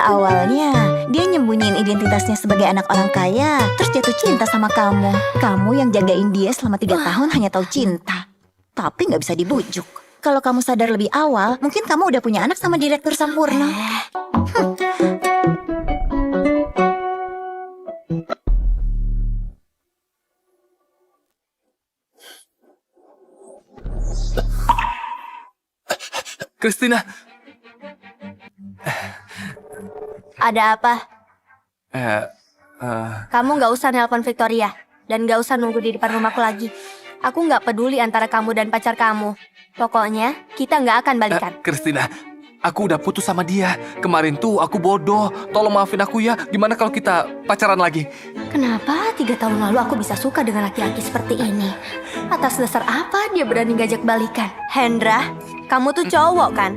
Awalnya dia nyembunyiin identitasnya sebagai anak orang kaya, terus jatuh cinta sama kamu. Kamu yang jagain dia selama 3 tahun hanya tahu cinta. Tapi nggak bisa dibujuk. Kalau kamu sadar lebih awal, mungkin kamu udah punya anak sama direktur Sampurno. Christina, Ada apa? Kamu gak usah nelpon Victoria. Dan gak usah nunggu di depan rumahku lagi. Aku gak peduli antara kamu dan pacar kamu. Pokoknya, kita gak akan balikan. Christina, aku udah putus sama dia. Kemarin tuh aku bodoh. Tolong maafin aku ya. Gimana kalau kita pacaran lagi? Kenapa 3 tahun lalu aku bisa suka dengan laki-laki seperti ini? Atas dasar apa dia berani ngajak balikan? Hendra, kamu tuh cowok kan?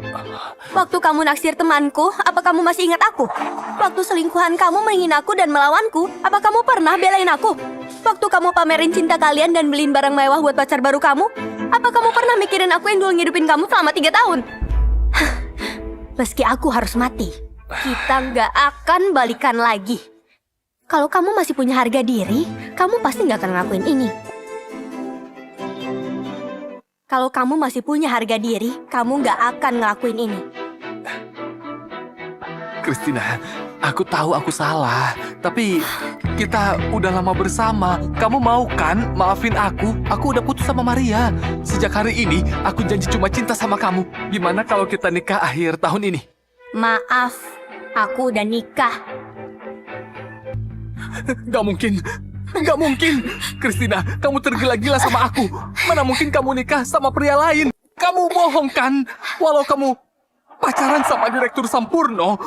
Waktu kamu naksir temanku, apa kamu masih ingat aku? Waktu selingkuhan kamu menghina aku dan melawanku, apa kamu pernah belain aku? Waktu kamu pamerin cinta kalian dan beliin barang mewah buat pacar baru kamu, apa kamu pernah mikirin aku yang dulu ngidupin kamu selama 3 tahun? Meski aku harus mati, kita nggak akan balikan lagi. Kalau kamu masih punya harga diri, kamu pasti nggak akan ngelakuin ini. Kalau kamu masih punya harga diri, kamu nggak akan ngelakuin ini. Christina, aku tahu aku salah. Tapi kita udah lama bersama. Kamu mau kan maafin aku? Aku udah putus sama Maria. Sejak hari ini, aku janji cuma cinta sama kamu. Gimana kalau kita nikah akhir tahun ini? Maaf, aku udah nikah. Gak mungkin. Gak mungkin. Christina, kamu tergila-gila sama aku. Mana mungkin kamu nikah sama pria lain? Kamu bohong kan? Walau kamu pacaran sama direktur Sampurno,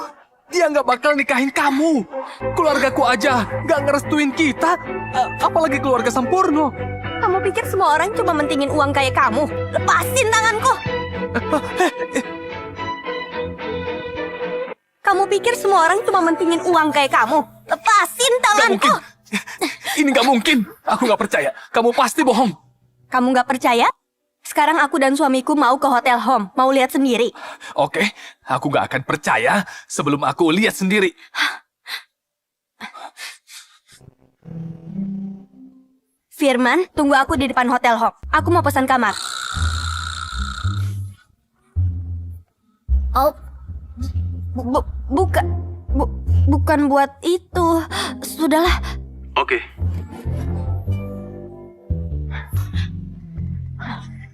dia gak bakal nikahin kamu. Keluargaku aja gak ngerestuin kita. Apalagi keluarga Sampurno. Kamu pikir semua orang cuma mentingin uang kayak kamu? Lepasin tanganku! Kamu pikir semua orang cuma mentingin uang kayak kamu? Lepasin tanganku! Ini gak mungkin. Aku gak percaya. Kamu pasti bohong. Kamu gak percaya? Sekarang aku dan suamiku mau ke hotel home. Mau lihat sendiri. Oke, aku gak akan percaya sebelum aku lihat sendiri. Firman, tunggu aku di depan hotel home. Aku mau pesan kamar. Oh, bukan buat itu. Sudahlah. Oke.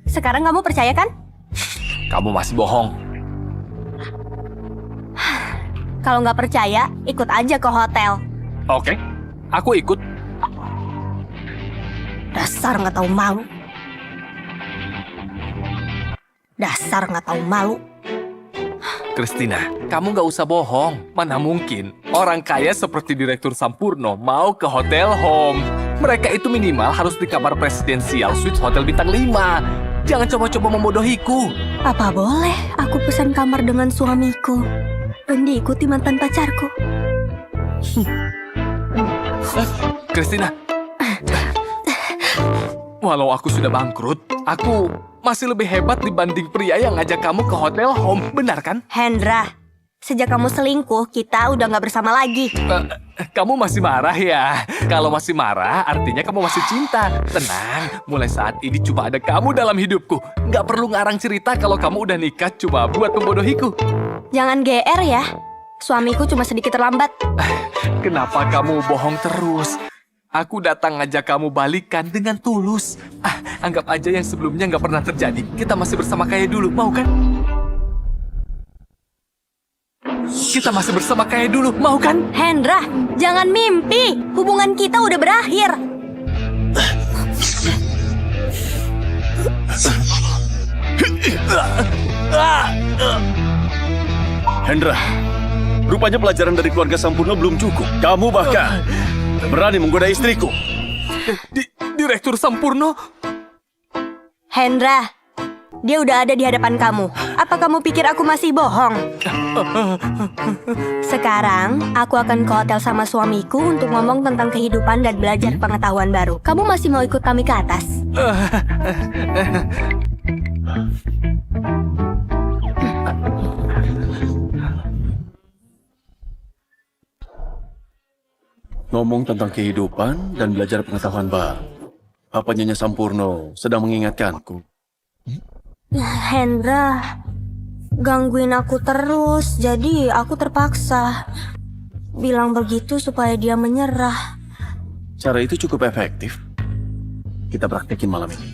Sekarang kamu percaya kan? Kamu masih bohong. Kalau nggak percaya, ikut aja ke hotel. Oke, aku ikut. Dasar nggak tahu malu. Dasar nggak tahu malu. Christina, kamu gak usah bohong. Mana mungkin orang kaya seperti Direktur Sampurno mau ke hotel home. Mereka itu minimal harus di kamar presidensial suite hotel bintang 5. Jangan coba-coba membodohiku. Apa boleh aku pesan kamar dengan suamiku dan diikuti mantan pacarku? Christina. Walau aku sudah bangkrut, aku masih lebih hebat dibanding pria yang ngajak kamu ke hotel home, benar kan? Hendra, sejak kamu selingkuh, kita udah gak bersama lagi. Kamu masih marah ya? Kalau masih marah, artinya kamu masih cinta. Tenang, mulai saat ini cuma ada kamu dalam hidupku. Gak perlu ngarang cerita kalau kamu udah nikah cuma buat membodohiku. Jangan GR ya. Suamiku cuma sedikit terlambat. Kenapa kamu bohong terus? Aku datang ngajak kamu balikan dengan tulus. Anggap aja yang sebelumnya nggak pernah terjadi. Kita masih bersama kayak dulu, mau kan? Kita masih bersama kayak dulu, mau kan? Hendra, jangan mimpi. Hubungan kita udah berakhir. Hendra, rupanya pelajaran dari keluarga Sampurno belum cukup. Kamu bahkan berani menggoda istriku. Direktur Sampurno? Hendra, dia udah ada di hadapan kamu. Apa kamu pikir aku masih bohong? Sekarang, aku akan ke hotel sama suamiku untuk ngomong tentang kehidupan dan belajar pengetahuan baru. Kamu masih mau ikut kami ke atas? Ngomong tentang kehidupan dan belajar pengetahuan baru. Apa Nyonya Sampurno sedang mengingatkanku? Hendra, gangguin aku terus, jadi aku terpaksa bilang begitu supaya dia menyerah. Cara itu cukup efektif. Kita praktekin malam ini.